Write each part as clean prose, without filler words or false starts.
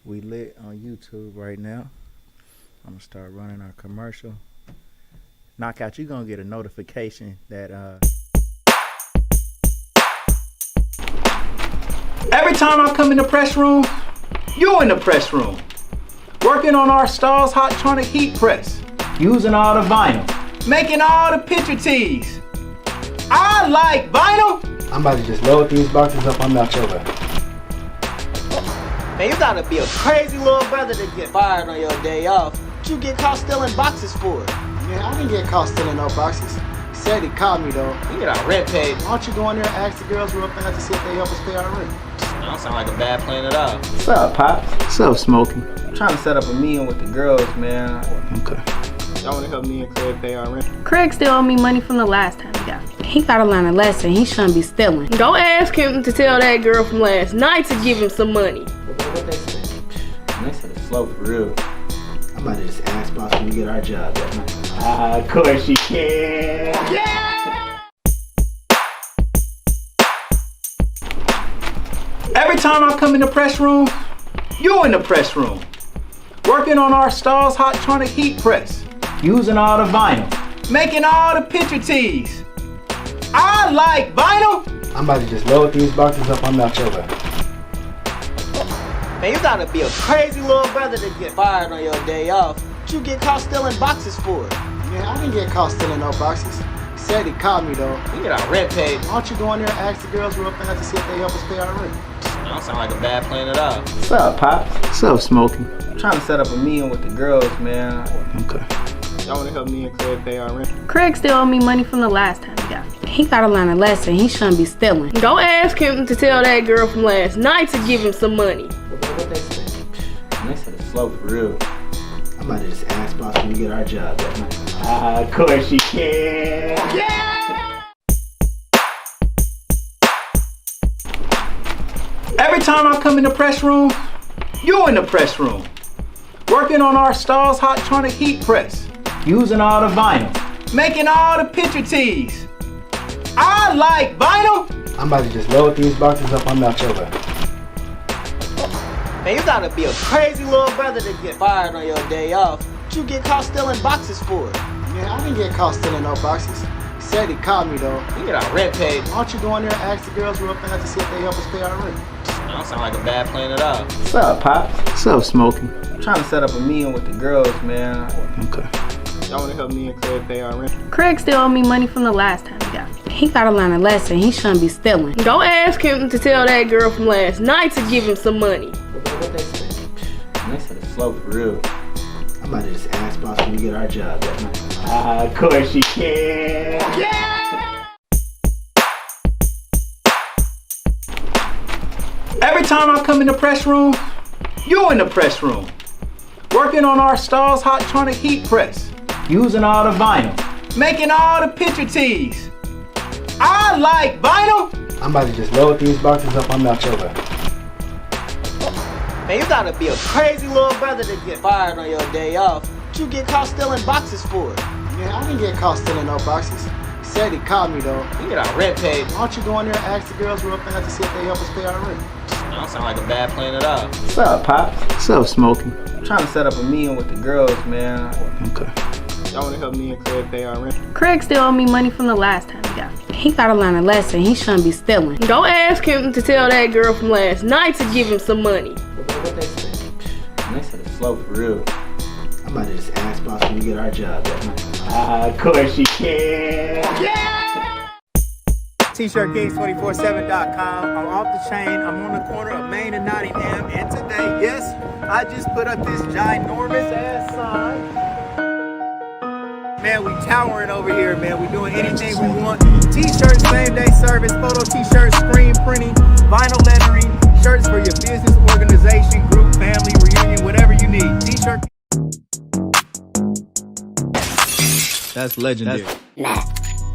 We lit on YouTube right now. I'm gonna start running our commercial. Knockout, you're gonna get a notification that every time I come in the press room, you in the press room. Working on our Stars Hot Tronic heat press. Using all the vinyl. Making all the picture tees. I like vinyl. I'm about to just load these boxes up on that shoulder. Man, you gotta be a crazy little brother to get fired on your day off. What you get caught stealing boxes for? Man, I didn't get caught stealing no boxes. He said he caught me though. You get our rent paid. Why don't you go in there and ask the girls real fast to see if they help us pay our rent? That don't sound like a bad plan at all. What's up, Pops? What's up, Smokey? I'm trying to set up a meeting with the girls, man. Okay. Y'all wanna help me and Craig pay our rent? Craig still owe me money from the last time he got me. He gotta learn a lesson. He shouldn't be stealing. Go ask him to tell that girl from last night to give him some money. What they said? They said it's slow for real. I'm about to just ask boss when we get our job that night. Of course you can. Yeah! Every time I come in the press room, you in the press room. Working on our Stars Hot Tronic heat press. Using all the vinyl. Making all the picture tees. I like vinyl. I'm about to just load these boxes up on that shoulder. Man, you gotta be a crazy little brother to get fired on your day off. What you get caught stealing boxes for? Man, I didn't get caught stealing no boxes. He said he caught me though. You get our rent paid. Why don't you go in there and ask the girls real fast to see if they help us pay our rent? That don't sound like a bad plan at all. What's up, Pops? What's up, Smokey? I'm trying to set up a meeting with the girls, man. Okay. Y'all wanna help me and Craig pay our rent? Craig still owe me money from the last time he got me. He gotta learn a lesson. He shouldn't be stealing. Go ask him to tell that girl from last night to give him some money. What they said? They said it's slow for real. I'm about to just ask boss when we get our job that night. Of course you can. Yeah! Every time I come in the press room, you in the press room. Working on our Stars Hot Tronic heat press. Using all the vinyl. Making all the picture tees. I like vinyl. I'm about to just load these boxes up on that shoulder. Man, you gotta be a crazy little brother to get fired on your day off. What you get caught stealing boxes for? Man, I didn't get caught stealing no boxes. He said he caught me though. You get our rent paid. Why don't you go in there and ask the girls real fast to see if they help us pay our rent? That don't sound like a bad plan at all. What's up, Pops? What's up, Smokey? I'm trying to set up a meeting with the girls, man. Okay. Y'all wanna help me and Craig pay our rent? Craig still owe me money from the last time he got me. He gotta learn a lesson. He shouldn't be stealing. Go ask him to tell that girl from last night to give him some money. What they said? They said it's slow for real. I'm about to just ask boss when we get our job that night. Of course you can. Yeah! Every time I come in the press room, you in the press room. Working on our Stars Hot Tronic heat press. Using all the vinyl. Making all the picture tees. I like vinyl. I'm about to just load these boxes up on that shoulder. Man, you gotta be a crazy little brother to get fired on your day off. What you get caught stealing boxes for? Man, I didn't get caught stealing no boxes. He said he caught me though. You get our rent paid. Why don't you go in there and ask the girls real fast to see if they help us pay our rent? That don't sound like a bad plan at all. What's up, Pops? What's up, Smokey? I'm trying to set up a meeting with the girls, man. Okay. Y'all wanna help me and Craig pay our rent? Craig still owe me money from the last time he got me. He gotta learn a lesson. He shouldn't be stealing. Go ask him to tell that girl from last night to give him some money. What they said? They said it's slow for real. I'm about to just ask boss when we get our job that night. Of course you can. Yeah! T-shirtkings247.com. I'm off the chain. I'm on the corner of Main and Nottingham. And today, yes, I just put up this ginormous ass sign. Man, we towering over here, man. We doing anything we want. T-shirts, same day service, photo t-shirts, screen printing, vinyl lettering, shirts for your business, organization, group, family, reunion, whatever you need. T-shirt. That's legendary. Yeah.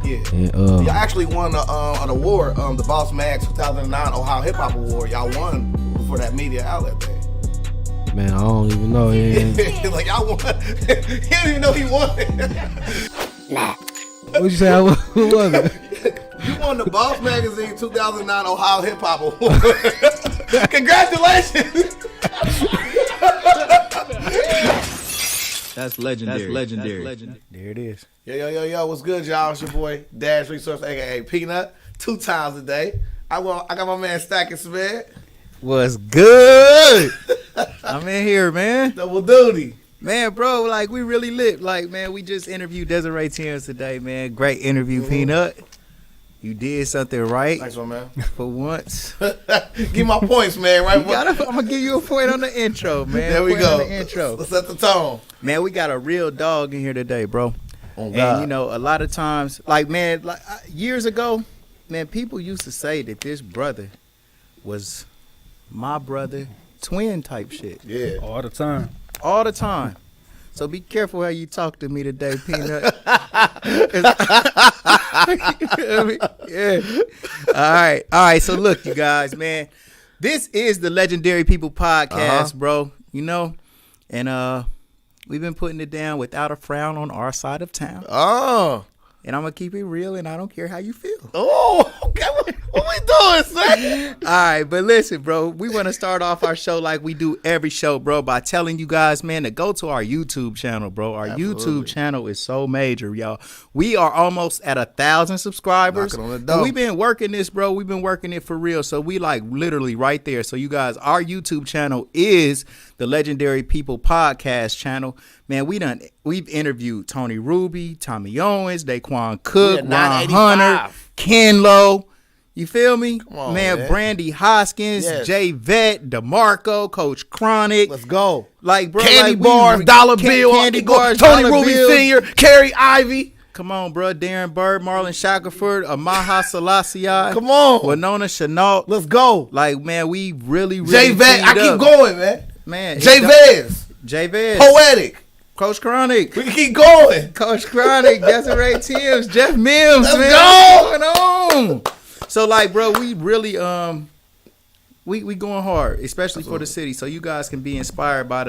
Y'all actually won an award, the Boss Mag 2009 Ohio Hip Hop Award. Y'all won for that media outlet thing. Man, I don't even know. Like y'all won. He didn't even know he won. What'd you say? Who was it? You won the Boss Magazine 2009 Ohio Hip Hop Award. Congratulations. That's legendary. There it is. Yo, what's good, y'all? It's your boy, Dash Resource, a.k.a. Peanut, 2 times a day. I got my man Stacking Smith. What's good? I'm in here, man. Double duty. Man, bro, like, we really lit. Like, man, we just interviewed Desiree Timms today, man. Great interview, Peanut. You did something right. Thanks, my man. For once. Give my points, man. Right? I'm going to give you a point on the intro, man. There we go. On the intro. Let's set the tone. Man, we got a real dog in here today, bro. Oh, God. And, you know, a lot of times, like, man, like years ago, man, people used to say that this brother was my brother, twin type shit. Yeah. All the time. All the time. So be careful how you talk to me today, Peanut. Yeah. All right. So look, you guys, man, this is the Legendary People Podcast, bro. You know, and we've been putting it down without a frown on our side of town. Oh. And I'm gonna keep it real, and I don't care how you feel. Oh, okay. What we doing, son? All right, but listen, bro, we want to start off our show like we do every show, bro, by telling you guys, man, to go to our YouTube channel, bro. Our YouTube channel is so major, y'all. We are almost at 1,000 subscribers. Knocking on the door. And we've been working this, bro. We've been working it for real. So we like literally right there. So you guys, our YouTube channel is the Legendary People Podcast channel. Man, we've interviewed Tony Ruby, Tommy Owens, Daquan Cook, Ron Hunter, Ken Lowe. You feel me? Come on, man. Brandy Hoskins, Yes. Jay Vett, DeMarco, Coach Chronic. Let's go. Like, bro, Candy like bars, Dollar Bill, Candy bars, Tony Dollar Ruby Bill. Sr., Carrie Ivy. Come on, bro. Darren Bird, Marlon Shackelford, Amaha Selassie. Come on. Winona Chenault. Let's go. Like, man, we really Jay Vett. I keep going, man. Man. Jay Vez. Jay Vez. Poetic. Coach Chronic. We can keep going. Coach Chronic, Desiree Timms, Jeff Mims, Let's man. go. What's going on? So, like, bro, we really we going hard, especially for the city. So you guys can be inspired by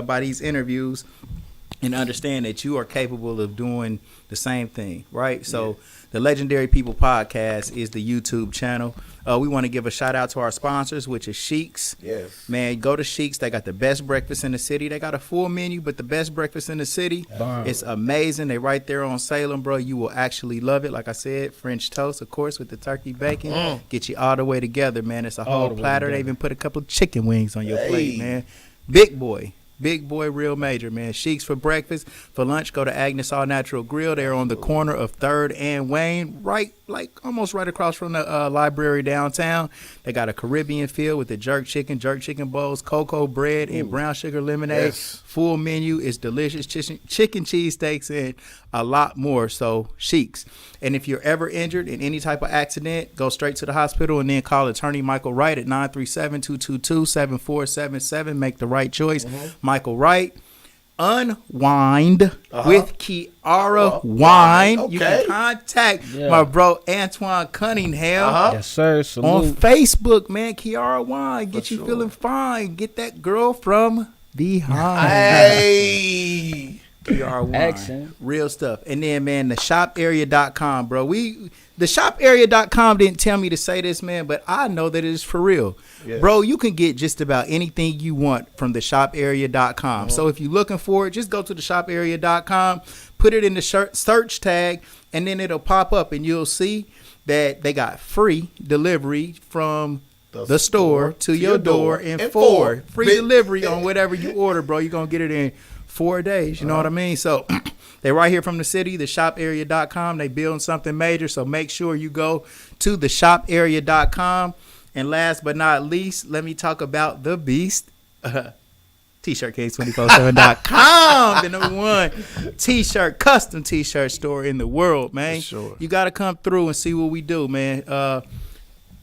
by these interviews and understand that you are capable of doing the same thing, right? So the Legendary People Podcast is the YouTube channel. We want to give a shout out to our sponsors, which is Shiekhs. Yes. Man, go to Shiekhs. They got the best breakfast in the city. They got a full menu, but the best breakfast in the city. Bomb. It's amazing. They right there on Salem, bro. You will actually love it. Like I said, French toast, of course, with the turkey bacon. Get you all the way together, man. It's a All whole the way platter. They together. even put a couple chicken wings on your plate, man. Big boy, real major, man. Sheiks for breakfast. For lunch, go to Agnes All Natural Grill. They're on the corner of 3rd and Wayne, almost right across from the library downtown. They got a Caribbean feel with the jerk chicken bowls, cocoa bread, and brown sugar lemonade. Yes. Full menu is delicious. Chicken cheese steaks and a lot more. So, Sheiks. And if you're ever injured in any type of accident, go straight to the hospital and then call attorney Michael Wright at 937-222-7477. Make the right choice. Michael Wright. Unwind with Kiara Wine. Okay. You can contact my bro Antoine Cunningham Yes, sir. Salute. on Facebook, man. Kiara Wine. Get you feeling fine. Get that girl from behind. Hey. Kiara Wine. Accent. Real stuff. And then, man, the shoparea.com, bro. The shoparea.com didn't tell me to say this, man, but I know that it is for real. Yes. Bro, you can get just about anything you want from the shoparea.com. So if you're looking for it, just go to the shoparea.com, put it in the search tag, and then it'll pop up, and you'll see that they got free delivery from the store to your door in four. Free delivery on whatever you order, bro. You're going to get it in 4 days. You know what I mean? So they're right here from the city, the shoparea.com. They building something major, so make sure you go to the shoparea.com. And last but not least, let me talk about the beast. T-shirt Kings247.com, the number one custom t-shirt store in the world, man. For sure. You got to come through and see what we do, man.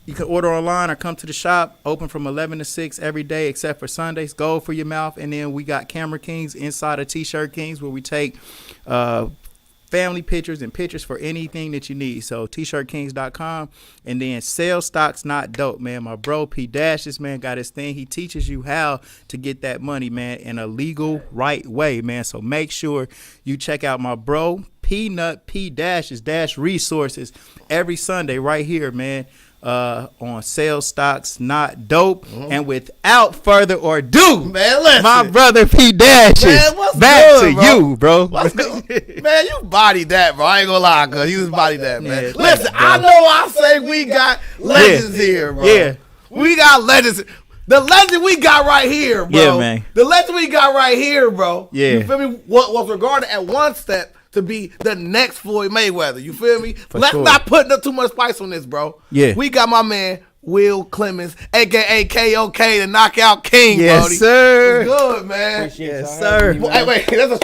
You can order online or come to the shop. Open from 11 to 6 every day except for Sundays. Gold for your mouth. And then we got Camera Kings inside of T-shirt Kings where we take family pictures and pictures for anything that you need. So tshirtkings.com. And then sell stocks not dope, man. My bro P Dashes, man, got his thing. He teaches you how to get that money, man, in a legal right way, man. So make sure you check out my bro Peanut P Dashes Dash Resources every Sunday right here, man. on sales stocks, not dope. And without further ado, Man, listen. my brother P Dash Man, what's back good, to bro? you, bro. What's good? Man, you bodied that, bro. I ain't gonna lie, cuz you just bodied that, man. Yeah, Listen, thanks, bro. I know I say we got legends here, bro. Yeah. We got legends. The legend we got right here, bro. Yeah, man. The legend we got right here, bro. Yeah. You feel me? What was regarded at one step to be the next Floyd Mayweather. You feel me? Let's sure. not put too much spice on this, bro. Yeah. We got my man, Will Clemons, a.k.a. KOK, the Knockout King, Yes, Brody. sir. What's good, man? Yes, sir. Hey, wait, that's a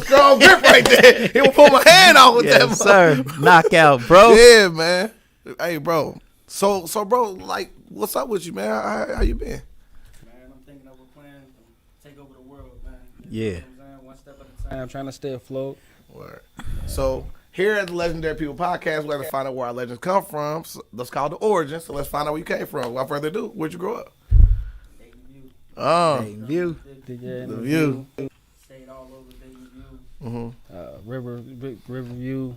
strong grip right there. He will pull my hand off with that. Yes, sir. Knockout, bro. Yeah, man. Hey, bro. So, bro, like, what's up with you, man? How you been? Man, I'm thinking of a plan to take over the world, man. Yeah. You know what I'm saying? One step at a time, trying to stay afloat. Word. So, here at the Legendary People Podcast, we have to find out where our legends come from. So that's called the origin. So, let's find out where you came from. Without further ado, where'd you grow up? Dayton View. Oh, Dayton View. the view. Stayed all over Dayton View. Riverview.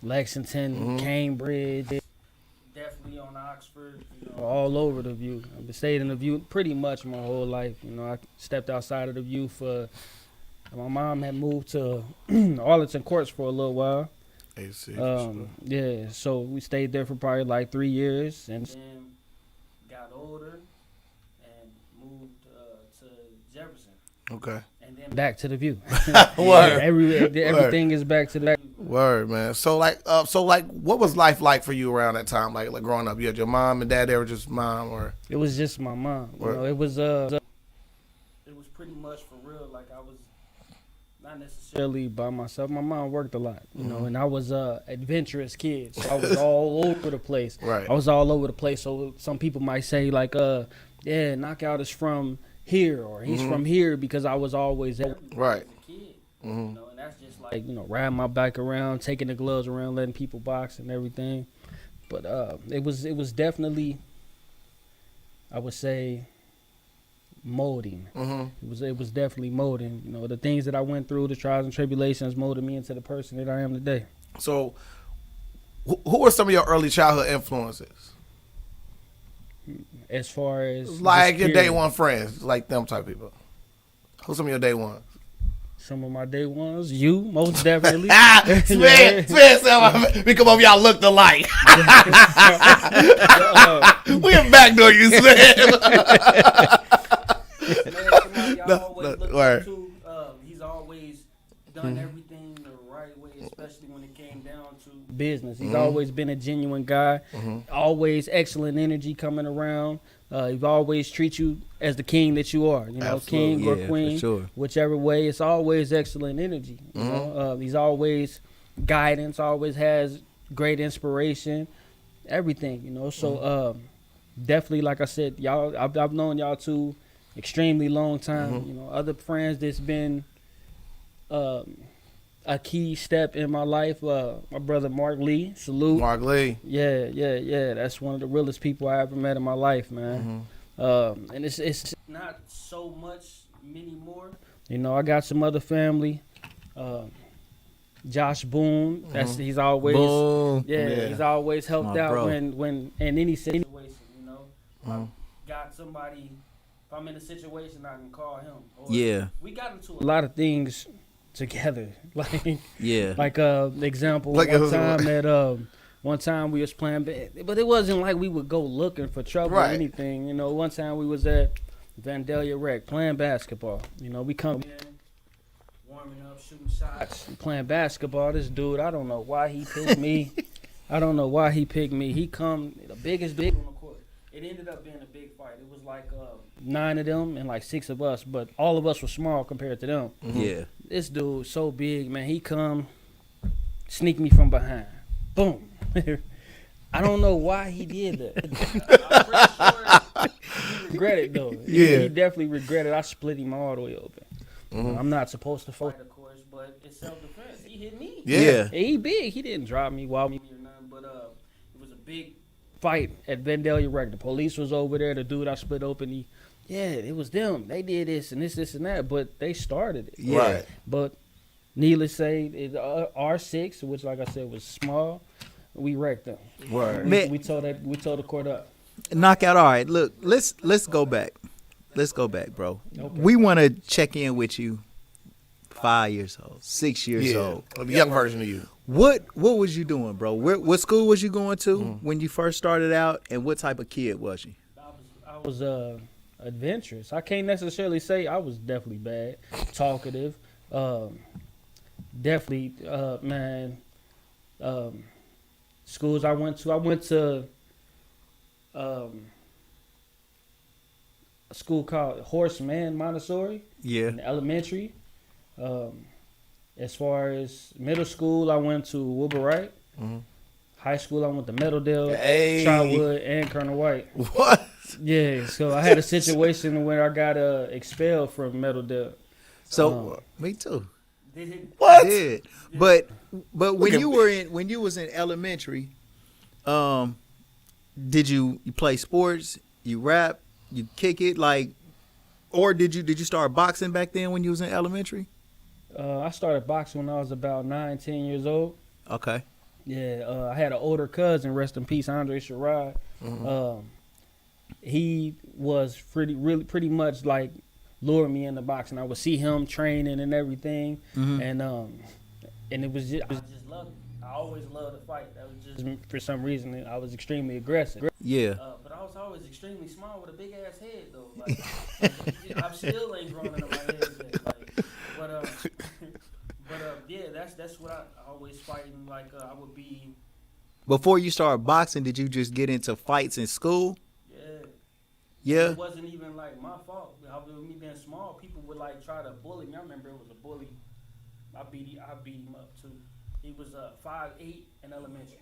Lexington, Cambridge. Definitely on Oxford. You know, all over the View. I've stayed in the View pretty much my whole life. You know, I stepped outside of the View for. My mom had moved to Arlington Courts for a little while. Yeah, so we stayed there for probably like 3 years, and then got older and moved to Jefferson, Okay. and then back to the View. Word. Everything is back to the View. Word, man. So like, what was life like for you around that time? Like growing up, you had your mom and dad. They were just mom, or It was just my mom. You Word. know, it was pretty much for real. Like I was not necessarily by myself. My mom worked a lot, you know, and I was a adventurous kid. So I was all over the place. Right. I was all over the place. So some people might say like, yeah, Knockout is from here or he's from here because I was always there. Right. As a kid. You know, and that's just like, you know, riding my bike around, taking the gloves around, letting people box and everything. But it was definitely, I would say, molding. It was definitely molding. You know, the things that I went through, the trials and tribulations, molded me into the person that I am today. So, who were some of your early childhood influences? As far as Like this your period, day one friends, like them type people. Who's some of your day ones? some of my day ones, you most definitely. Sven, we come over, y'all looked alike. We in backdoor you, Sven. He's always done everything the right way, especially when it came down to business. He's always been a genuine guy, always excellent energy coming around. He always treats you as the king that you are, you know, Absolutely. king or Yeah, for queen, sure. whichever way. It's always excellent energy. You know, he's always guidance, always has great inspiration, everything. You know, so definitely, like I said, y'all, I've known y'all two extremely long time. You know, other friends that's been a key step in my life. My brother Mark Lee, salute. Mark Lee. Yeah. That's one of the realest people I ever met in my life, man. And it's not so much many more. You know, I got some other family. Josh Boone. He's always Boom. Yeah, he's always helped My out bro. when in any situation. You know, if I got somebody. If I'm in a situation, I can call him. Or Yeah. we got into a lot of things together. Like Yeah. like example, Like it was one time we was playing, but it wasn't like we would go looking for trouble or Right. anything. You know, one time we was at Vandalia Rec playing basketball. You know, we come in, warming up, shooting shots, playing basketball. This dude, I don't know why he picked me. He come the biggest dude on the court. It ended up being a big fight. It was like 9 of them and like 6 of us, but all of us were small compared to them. Yeah. This dude so big, man. He come sneak me from behind. Boom. I don't know why he did that. I'm pretty sure he regretted though. He definitely regretted. I split him all the way open. I'm not supposed to fight, of course, but it's self-defense. He hit me. Yeah. He big. He didn't drop me, wobble me or nothing, but it was a big fight at Vandalia Rec. The police was over there. The dude I split open, it was them. They did this and this and that, but they started it. Yeah. Right. But needless to say, R6, which like I said was small, we wrecked them. Word. We told the court up. Knockout. All right, look, let's go back. Let's go back, bro. Okay. We want to check in with you. 5 years old, 6 years old, a young version of you. What was you doing, bro? What school was you going to when you first started out, and what type of kid was you? I was adventurous. I can't necessarily say I was definitely bad, talkative. Definitely, man. Schools I went to a school called Horseman Montessori. Yeah. In elementary. As far as middle school, I went to Wilbur Wright. High school, I went to Meadowdale, Charwood, and Colonel White. What? Yeah, so I had a situation where I got expelled from Meadowdale. So me too. What? I did. But when you was in elementary, did you play sports? You rap? You kick it? Or did you start boxing back then when you was in elementary? I started boxing when I was about 9, 10 years old. Okay. Yeah, I had an older cousin, rest in peace, Andre Sherrod. He was pretty much like lured me into boxing. I would see him training and everything, and it was just, I just loved it. I always loved to fight. That was just for some reason I was extremely aggressive. Yeah. But I was always extremely small with a big ass head though. Like I still ain't growing into my head yet. But yeah, that's what I always fighting. I would be. Before you started boxing, did you just get into fights in school? Yeah. Yeah. It wasn't even my fault. With me being small, people would try to bully me. I remember it was a bully. I beat him up too. He was 5'8" in elementary.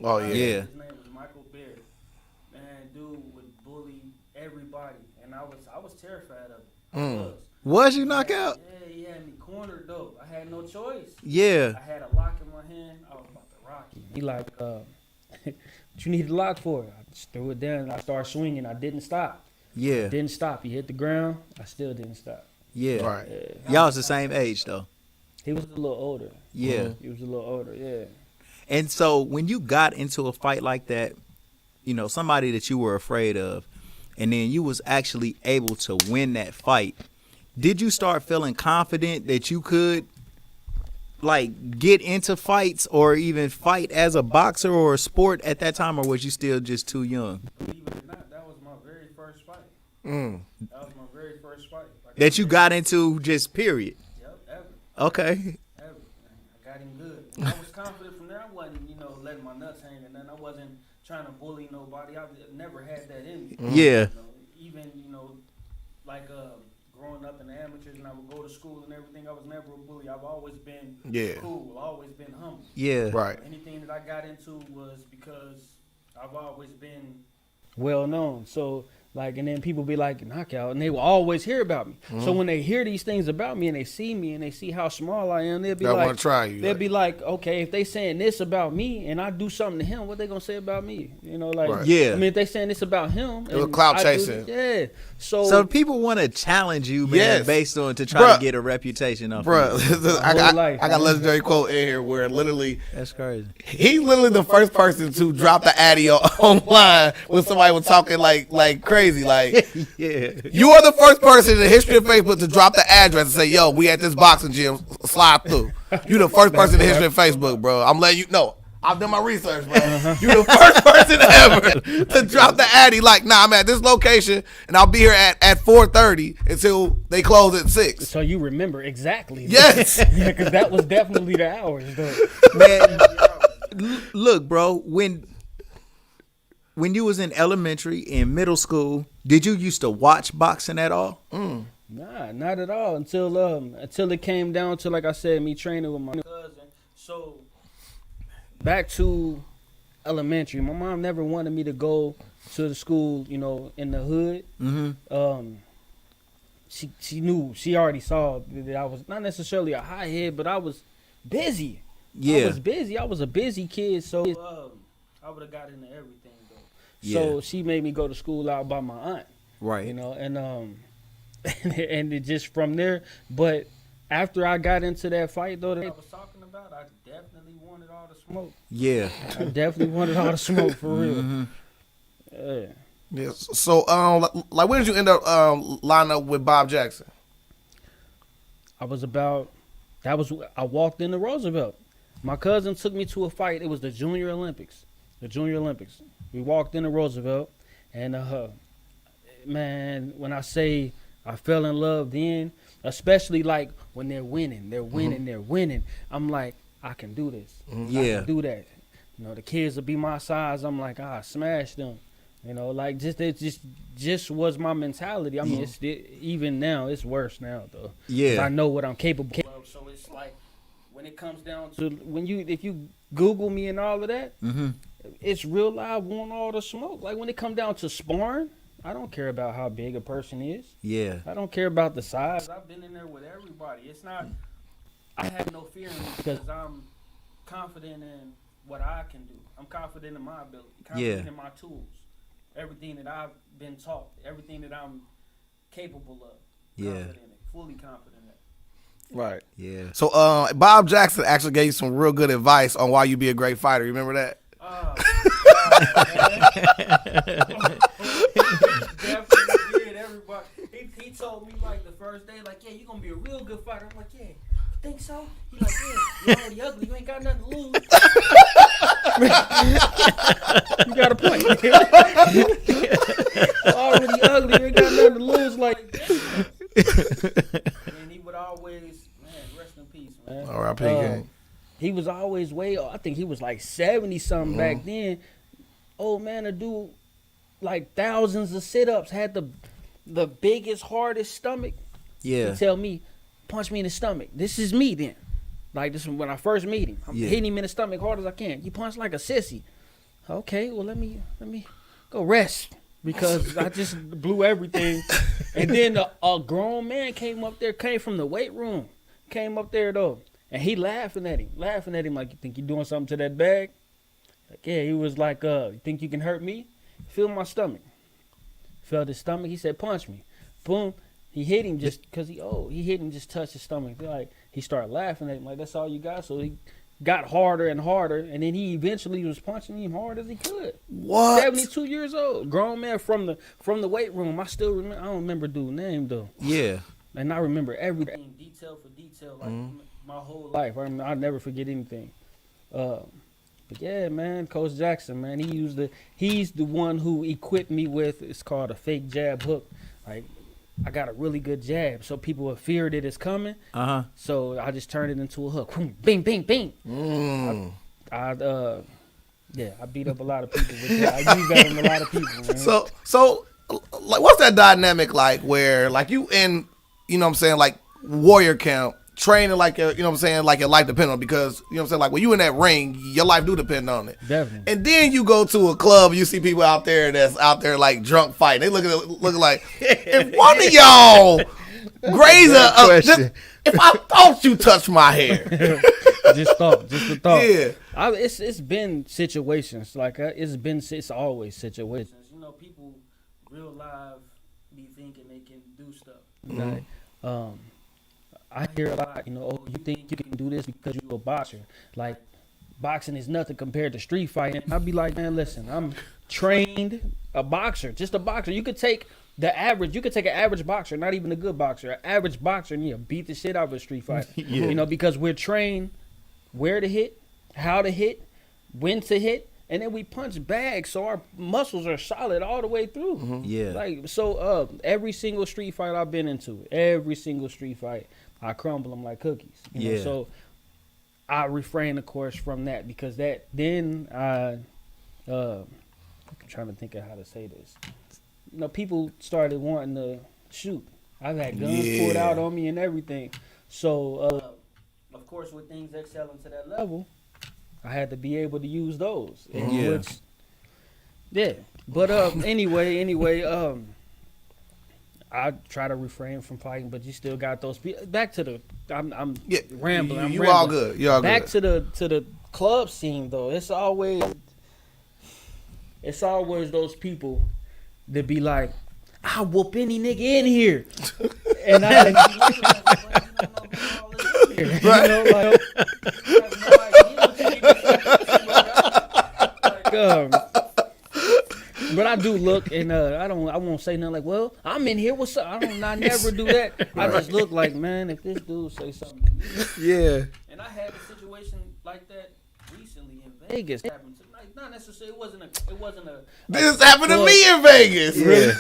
Oh yeah. His name was Michael Beard. Man, dude would bully everybody, and I was terrified of him. Was you knockout? Yeah, he had me cornered though. I had no choice. Yeah. I had a lock in my hand. I was about to rock him. He what you need a lock for? I just threw it down and I started swinging. I didn't stop. Yeah. Didn't stop. He hit the ground. I still didn't stop. Yeah. Right. Y'all was the same age though. He was a little older. Yeah. He was a little older, yeah. And so when you got into a fight like that, somebody that you were afraid of, and then you was actually able to win that fight, did you start feeling confident that you could get into fights or even fight as a boxer or a sport at that time, or was you still just too young? Believe it or not, that was my very first fight. That was my very first fight. That you got into just period? Yep, ever. Okay. Ever. I got him good. I was confident from there. I wasn't, letting my nuts hang and then I wasn't trying to bully nobody. I've never had that in me. Yeah. Even, growing up in the amateurs and I would go to school and everything, I was never a bully. I've always been cool, always been humble. Yeah. Right. Anything that I got into was because I've always been well known. So and then people be like, knockout, and they will always hear about me. So when they hear these things about me and they see me and they see how small I am, they'll be want to try you. They'll be like, okay, if they saying this about me and I do something to him, what they gonna say about me? Right. Yeah. I mean, if they saying this about him, it was clout I chasing. Yeah. So people want to challenge you, man, Yes. based on to try to get a reputation off. Bro, I got a legendary quote in here where literally That's crazy. he's literally the first person to drop the addy online when somebody was talking like crazy. Yeah. You are the first person in the history of Facebook to drop the address and say, yo, we at this boxing gym, slide through. You the first person in the history of Facebook, bro. I'm letting you know. I've done my research, bro. You the first person ever to drop the addy nah, I'm at this location and I'll be here at 4:30 until they close at 6. So you remember exactly. Yes. Yeah, because that was definitely the hours, though. Man, look, bro, when you was in elementary and middle school, did you used to watch boxing at all? Nah, not at all until it came down to, like I said, me training with my cousin. So back to elementary, my mom never wanted me to go to the school, in the hood. She knew, she already saw that I was not necessarily a hothead, but I was busy. Yeah. I was busy. I was a busy kid, so I would have got into everything. So she made me go to school out by my aunt. Right. And and it just from there. But after I got into that fight though that I was talking about, I definitely wanted all the smoke. Yeah. I definitely wanted all the smoke for real. Yeah. Yeah. So, like, when did you end up lining up with Bob Jackson? I walked into Roosevelt. My cousin took me to a fight. It was the Junior Olympics. We walked into Roosevelt, and man, when I say I fell in love then, especially like when they're winning. I'm like, I can do this. Yeah. I can do that. You know, the kids will be my size. I'm like, smash them. You know, like just was my mentality. I mean, even now, it's worse now though. Yeah. I know what I'm capable of. So it's like when it comes down to if you Google me and all of that, it's real live want all the smoke. Like when it comes down to sparring, I don't care about how big a person is. Yeah. I don't care about the size. I've been in there with everybody. It's not. I have no fear in it because I'm confident in what I can do. I'm confident in my ability. Confident in my tools. Everything that I've been taught, everything that I'm capable of. Confident in it, fully confident in it. Right. Yeah. So, Bob Jackson actually gave you some real good advice on why you be a great fighter. You remember that? Definitely did. Everybody. He told me like the first day, like, yeah, you're gonna be a real good fighter. I'm like, yeah. Think so? He like, yeah, you're already ugly. You ain't got nothing to lose. You got a point. Already ugly. You ain't got nothing to lose. Like, and he would always, man, rest in peace, man. R.I.P. Gang. He was always I think he was like 70-something back then. Old man, to do like thousands of sit-ups, had the biggest, hardest stomach. Yeah. He tell me, punch me in the stomach. This is me then. Like this is when I first meet him. I'm hitting him in the stomach hard as I can. You punch like a sissy. Okay, well let me go rest because I just blew everything. And then a grown man came from the weight room. Came up there though. And he laughing at him like, you think you doing something to that bag? Like, yeah, he was like, you think you can hurt me? Feel my stomach. Felt his stomach. He said, punch me. Boom. He hit him just because he hit him, just touched his stomach. Like, he started laughing at him like, that's all you got? So he got harder and harder, and then he eventually was punching him hard as he could. What? 72 years old. Grown man from the weight room. I still remember. I don't remember dude's name, though. Yeah. And I remember everything, detail for detail, like my whole life. I'll never forget anything. But yeah, man, Coach Jackson, man, he's the one who equipped me with, it's called a fake jab hook. Like, I got a really good jab, so people will fear that it's coming. So I just turned it into a hook. Bing, bing, bing. I beat up a lot of people with that. I use that on a lot of people, man. So like, what's that dynamic like where, like, you in, you know what I'm saying, like, warrior camp, training like, you know what I'm saying, like your life depend on it, because, you know what I'm saying, like when you in that ring, your life do depend on it. Definitely. And then you go to a club, you see people out there that's out there like drunk fighting. They looking like, if one of y'all graze if I thought you touched my hair. just the thought. Yeah. It's been situations. Like, it's always situations. You know, people real live be thinking they can do stuff. Like, I hear a lot, you know, oh, you think you can do this because you're a boxer. Like, boxing is nothing compared to street fighting. I'd be like, man, listen, I'm trained a boxer, just a boxer. You could take an average boxer, not even a good boxer, an average boxer, and beat the shit out of a street fighter. You know, because we're trained where to hit, how to hit, when to hit, and then we punch bags, so our muscles are solid all the way through. Yeah. Like, so every single street fight I've been into, every single street fight, I crumble them like cookies. You know? So I refrain, of course, from that, because then I'm trying to think of how to say this. You know, people started wanting to shoot. I've had guns pulled out on me and everything. So, of course, with things excelling to that level, I had to be able to use those. But anyway, I try to refrain from fighting, but you still got those people. Back to the, I'm rambling. You all good. You all good. Back to the club scene though. It's always those people that be like, I'll whoop any nigga in here, and I. You know, like, but I do look and I won't say nothing like, well, I'm in here. What's up? I never do that. I just look like, man, if this dude say something to me. Yeah. And I had a situation like that recently in Vegas. Happened to, like, not necessarily. It wasn't a. This happened to me in Vegas. Yeah.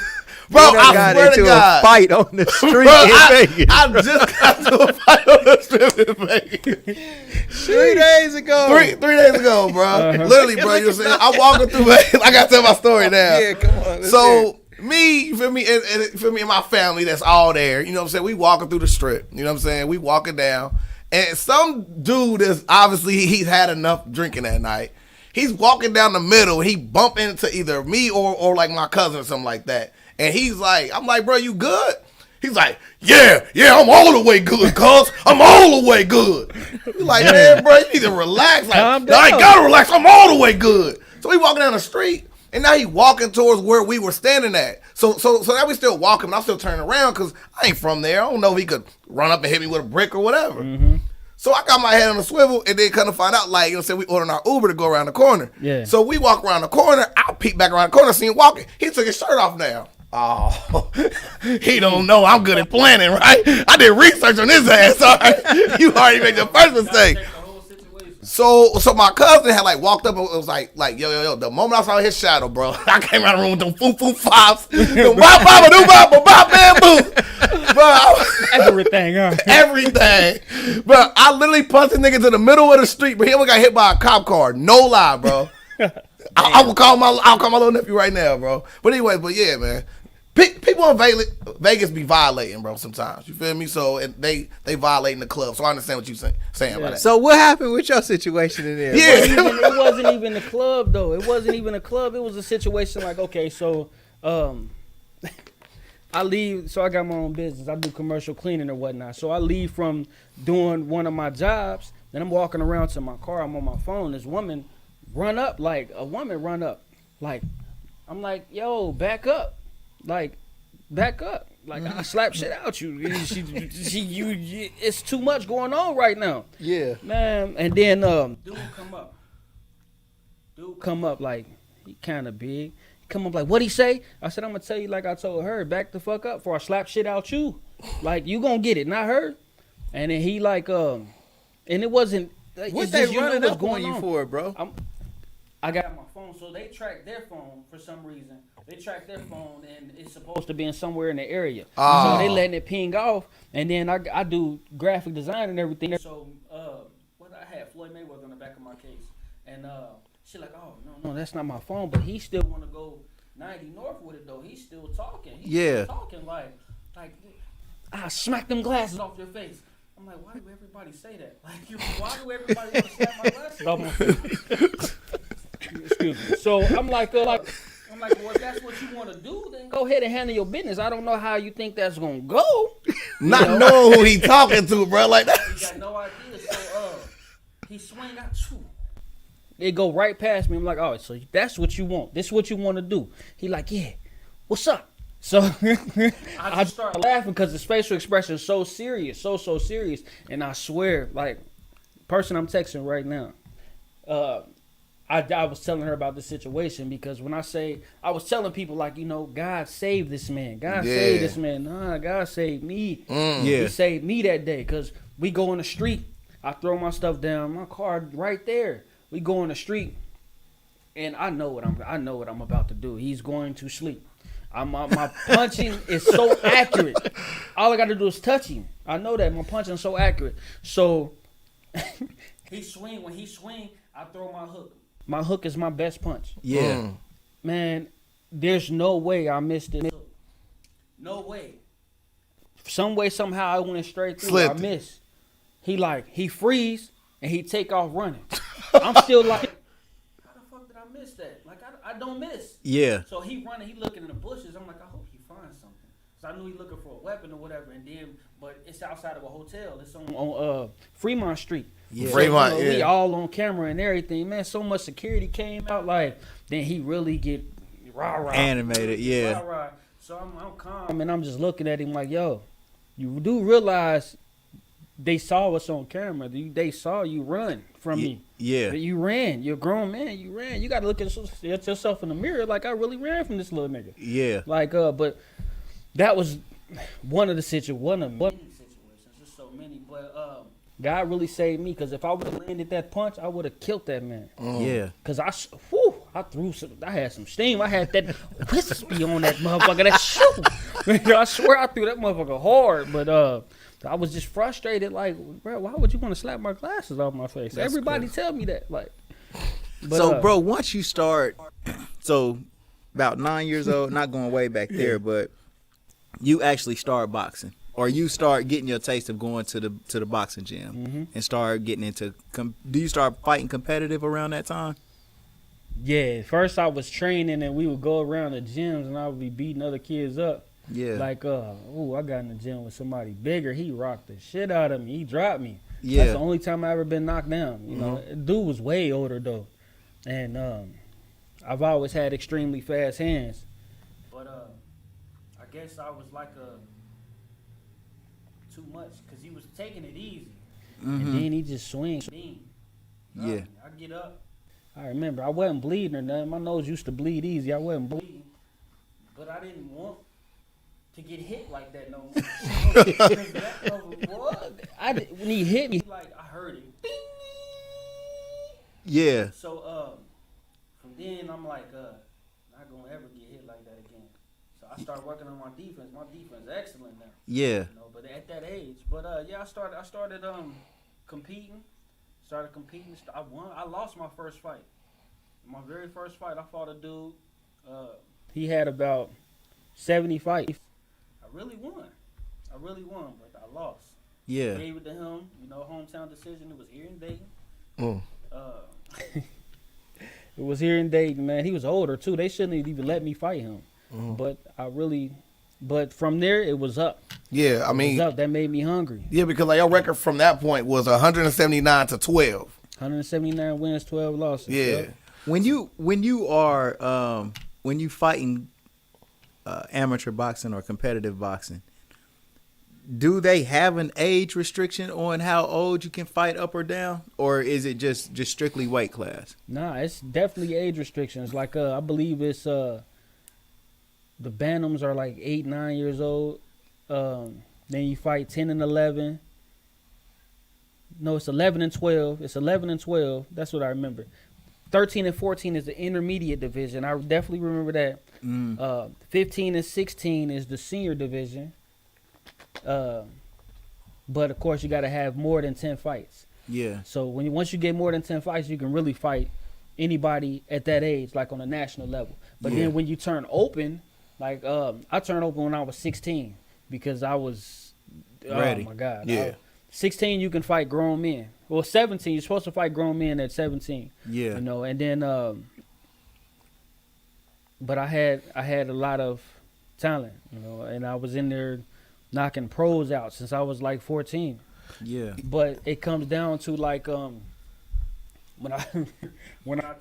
Bro, I got swear into to God. a fight on the street Bro, in Vegas. I just got to a fight on the strip in Vegas. 3 days ago. 3 days ago, bro. Literally, bro, you know what I'm saying? I'm walking through Vegas. I got to tell my story now. Yeah, come on. So, me, you feel me, and you feel me, and my family that's all there, you know what I'm saying? We walking through the strip, you know what I'm saying? We walking down, and some dude is obviously, he's had enough drinking that night. He's walking down the middle, and he bump into either me or like my cousin or something like that. And he's like, I'm like, bro, you good? He's like, yeah, I'm all the way good, cuz. I'm all the way good. He's like, man, bro, you need to relax. Like, I ain't gotta relax. I'm all the way good. So we walking down the street, and now he walking towards where we were standing at. So now we still walking, but I'm still turning around because I ain't from there. I don't know if he could run up and hit me with a brick or whatever. Mm-hmm. So I got my head on the swivel, and then kind of find out, like, you know what I'm saying, we ordering our Uber to go around the corner. Yeah. So we walk around the corner. I peek back around the corner, see him walking. He took his shirt off now. Oh, he don't know I'm good at planning, right? I did research on his ass. All right, you already made your first mistake. So my cousin had like walked up and was like yo. The moment I saw his shadow, bro, I came around the room with them foo fives, everything. Bro, I literally punched the nigga to the middle of the street, but he only got hit by a cop car. No lie, bro. I'll call my little nephew right now, bro. But anyway, yeah, man. People in Vegas be violating, bro, sometimes. You feel me? So and they violating the club. So I understand what you're saying about that. So what happened with your situation in there? Yeah. It wasn't even the club, though. It wasn't even a club. It was a situation like, okay, so I leave. So I got my own business. I do commercial cleaning or whatnot. So I leave from doing one of my jobs. Then I'm walking around to my car. I'm on my phone. This woman run up. Like, I'm like, yo, back up. Like, back up. Like, I slap shit out you. It's too much going on right now. Yeah. Man, and then dude come up like, he kind of big. He come up like, what'd he say? I said, I'm going to tell you like I told her, back the fuck up before I slap shit out you. Like, you going to get it, not her. And then he like, and it wasn't. What they running up on you for, bro? I got my phone, so they track their phone for some reason. They track their phone, and it's supposed to be in somewhere in the area. So they letting it ping off, and then I do graphic design and everything. So what I had Floyd Mayweather on the back of my case, and she like, oh no, that's not my phone, but he still want to go 90 north with it though. He's still talking. Still talking like I smack them glasses off your face. I'm like, why do everybody say that? Like, why do everybody want to slap my glasses off my face? Excuse me. So I'm like, well, if that's what you want to do, then go ahead and handle your business. I don't know how you think that's gonna go. Not knowing who he talking to, bro. Like that. He got no idea. So he swing out. They go right past me. I'm like, oh, so that's what you want. This is what you want to do. He like, yeah. What's up? So I just started laughing because his facial expression is so serious, so serious. And I swear, like, person I'm texting right now, I was telling her about the situation because when I was telling people like, God saved this man. God saved this man. Nah, God saved me. He saved me that day because we go in the street. I throw my stuff down, my car right there. We go in the street, and I know what I'm about to do. He's going to sleep. My punching is so accurate. All I got to do is touch him. I know that my punching is so accurate. So when he swing, I throw my hook. My hook is my best punch. Yeah. Man, there's no way I missed it. No way. Some way, somehow, I went straight through. I missed. He freeze, and he take off running. I'm still like, how the fuck did I miss that? Like, I don't miss. Yeah. So he running, he looking in the bushes. I'm like, I hope he finds something. So I knew he looking for a weapon or whatever. And then, but it's outside of a hotel. It's on Fremont Street. Yeah. Fremont, We all on camera and everything. Man, so much security came out. Like, then he really get rah-rah. Animated, yeah. Rah-rah. So I'm calm, and I'm just looking at him like, yo, you do realize they saw us on camera. They saw you run from me. Yeah. You ran. You're a grown man. You ran. You got to look at yourself in the mirror like I really ran from this little nigga. Yeah. Like, but that was one of the situations. One of many situations. There's so many. But God really saved me because if I would have landed that punch, I would have killed that man. Yeah. Because I had some steam. I had that wispy on that motherfucker. That shoe. I swear I threw that motherfucker hard. But I was just frustrated. Like, bro, why would you want to slap my glasses off my face? That's Everybody crazy. tell me that. Like, but, So, bro, once you start, so about 9 years old, not going way back there, but you actually start boxing, or you start getting your taste of going to the boxing gym and start getting into. Do you start fighting competitive around that time? yeah, first I was training and we would go around the gyms and I would be beating other kids up. Yeah. Like, I got in the gym with somebody bigger. He rocked the shit out of me. He dropped me. Yeah. That's the only time I ever been knocked down. You know, dude was way older though, and I've always had extremely fast hands. But I guess I was like too much because he was taking it easy, and then he just swings. Yeah. I get up. I remember I wasn't bleeding or nothing. My nose used to bleed easy. I wasn't bleeding, but I didn't want to get hit like that no more. When he hit me, like I heard it. Ding! Yeah. So from then I'm like, not gonna ever get hit like that again. So I started working on my defense. My defense is excellent now. Yeah. You know, but at that age, I started competing. I won. I lost my first fight. My very first fight, I fought a dude. He had about 70 fights. I really won, but I lost. Yeah. Gave it to him. You know, hometown decision. It was here in Dayton. It was here in Dayton, man. He was older too. They shouldn't have even let me fight him. But from there it was up. Yeah, I mean, that made me hungry. Yeah, because like your record from that point was 179 to 12. 179 wins, 12 losses. Yeah. Yep. When you fighting amateur boxing or competitive boxing, do they have an age restriction on how old you can fight up or down, or is it just strictly weight class? Nah, it's definitely age restrictions. Like I believe it's the Bantams are like 8, 9 years old. Then you fight 10 and 11. No, it's 11 and 12. It's 11 and 12. That's what I remember. 13 and 14 is the intermediate division. I definitely remember that. 15 and 16 is the senior division. But of course, you got to have more than 10 fights. Yeah. So once you get more than 10 fights, you can really fight anybody at that age, like on a national level. But then when you turn open, like I turned open when I was 16 because I was ready. Oh my God. Yeah. 16, you can fight grown men. Well, 17, you're supposed to fight grown men at 17. Yeah. You know, and then, but I had a lot of talent, you know, and I was in there knocking pros out since I was like 14. Yeah. But it comes down to like when I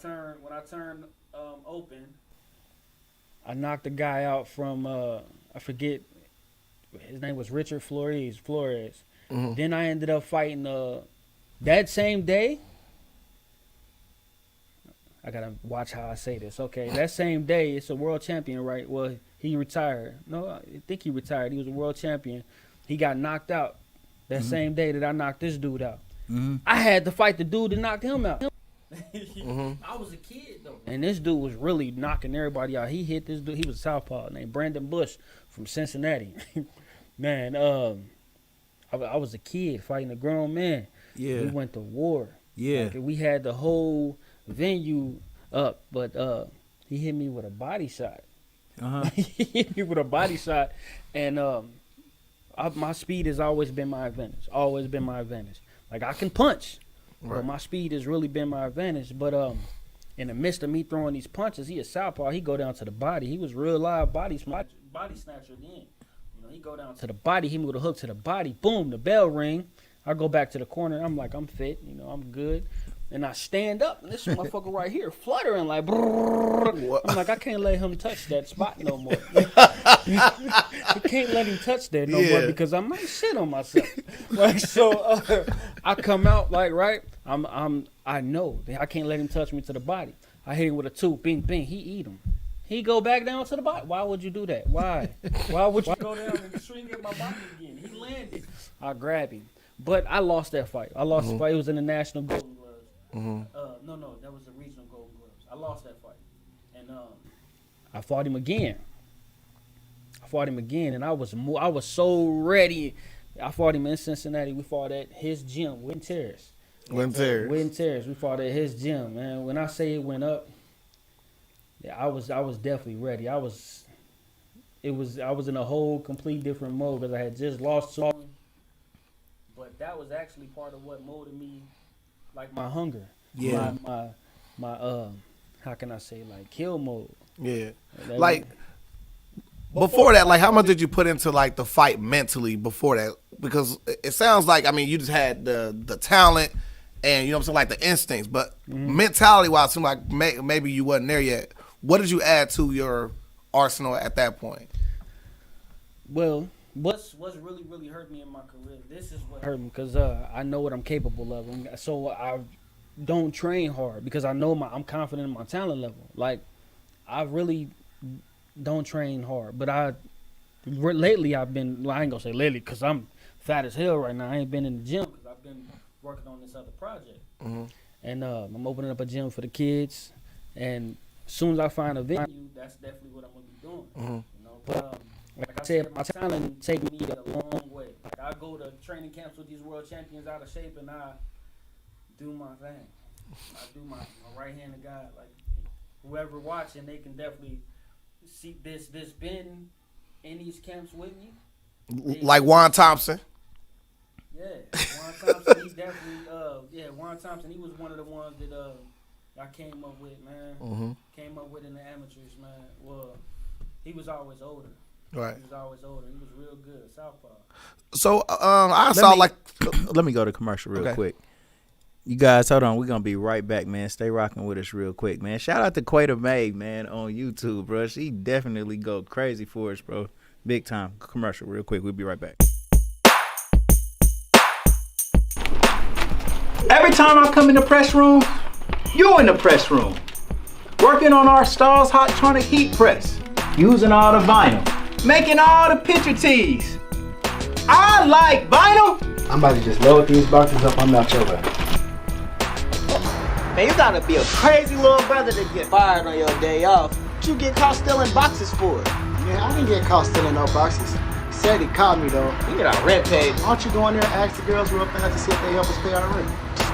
turned open, I knocked a guy out from I forget, his name was Richard Flores. Then I ended up fighting that same day. I gotta watch how I say this. Okay, that same day, it's a world champion, right? Well, he retired. No, I think he retired. He was a world champion. He got knocked out that same day that I knocked this dude out. I had to fight the dude that knocked him out. I was a kid though, and this dude was really knocking everybody out. He hit this dude. He was a southpaw named Brandon Bush from Cincinnati. Man, I was a kid fighting a grown man. Yeah. We went to war. Yeah. Like, we had the whole venue up, but he hit me with a body shot. He hit me with a body shot, and my speed has always been my advantage. Always been my advantage. Like I can punch, but my speed has really been my advantage. But in the midst of me throwing these punches, he a southpaw. He go down to the body. He was real live body snatcher then. You know, he go down to the body. He moved a hook to the body. Boom, the bell ring. I go back to the corner. I'm like, I'm fit. You know, I'm good. And I stand up, and this motherfucker right here fluttering like, brrr. I'm like, I can't let him touch that spot no more. I can't let him touch that no more because I might shit on myself. Like so, I come out like right. I know that I can't let him touch me to the body. I hit him with a 2, bing, bing. He eat him. He go back down to the body. Why would you do that? Why? Why would you go down and swing at my body again? He landed. I grab him, but I lost that fight. I lost the fight. It was in the national Golden Gloves. No, that was the regional Golden Gloves. I lost that fight, and I fought him again. And I was so ready. I fought him in Cincinnati. We fought at his gym, Witten Terrace. We fought at his gym, man. When I say it went up, yeah, I was definitely ready. I was in a whole complete different mode because I had just lost to him. But that was actually part of what molded me, like my hunger. Yeah. My how can I say, like kill mode. Yeah. Like before that, like how much did you put into like the fight mentally before that? Because it sounds like, I mean, you just had the talent and, you know what I'm saying, like the instincts, but mentality-wise, it seemed like maybe you wasn't there yet. What did you add to your arsenal at that point? Well, what's really, really hurt me in my career, this is what hurt me because I know what I'm capable of. So I don't train hard because I know I'm confident in my talent level. Like, I really don't train hard, but lately I've been, well, I ain't gonna say lately because I'm fat as hell right now. I ain't been in the gym because I've been working on this other project. And I'm opening up a gym for the kids, and as soon as I find a venue, that's definitely what I'm gonna be doing. You know, but like I said, my talent take me a long way. Like I go to training camps with these world champions out of shape, and I do my thing. I do my right hand to God. Like whoever watching, they can definitely see this been in these camps with me. Like Juan Thompson. Yeah, Juan Thompson. He definitely. Juan Thompson. He was one of the ones that I came up with, man. Came up with in the amateurs, man. Well, he was always older. Right. He was always older. He was real good, southpaw. So I saw let me go to commercial real quick. You guys, hold on. We're going to be right back, man. Stay rocking with us real quick, man. Shout out to Quaita May, man, on YouTube, bro. She definitely go crazy for us, bro. Big time. Commercial real quick. We'll be right back. Every time I come in the press room, you in the press room. Working on our Stars Hot Tonic Heat Press. Using all the vinyl. Making all the picture tees. I like vinyl. I'm about to just load these boxes up on out your way. Man, you gotta be a crazy little brother to get fired on your day off. What you get caught stealing boxes for? Man, I didn't get caught stealing no boxes. He said he caught me though. You get our rent paid. Why don't you go in there and ask the girls real fast to see if they help us pay our rent?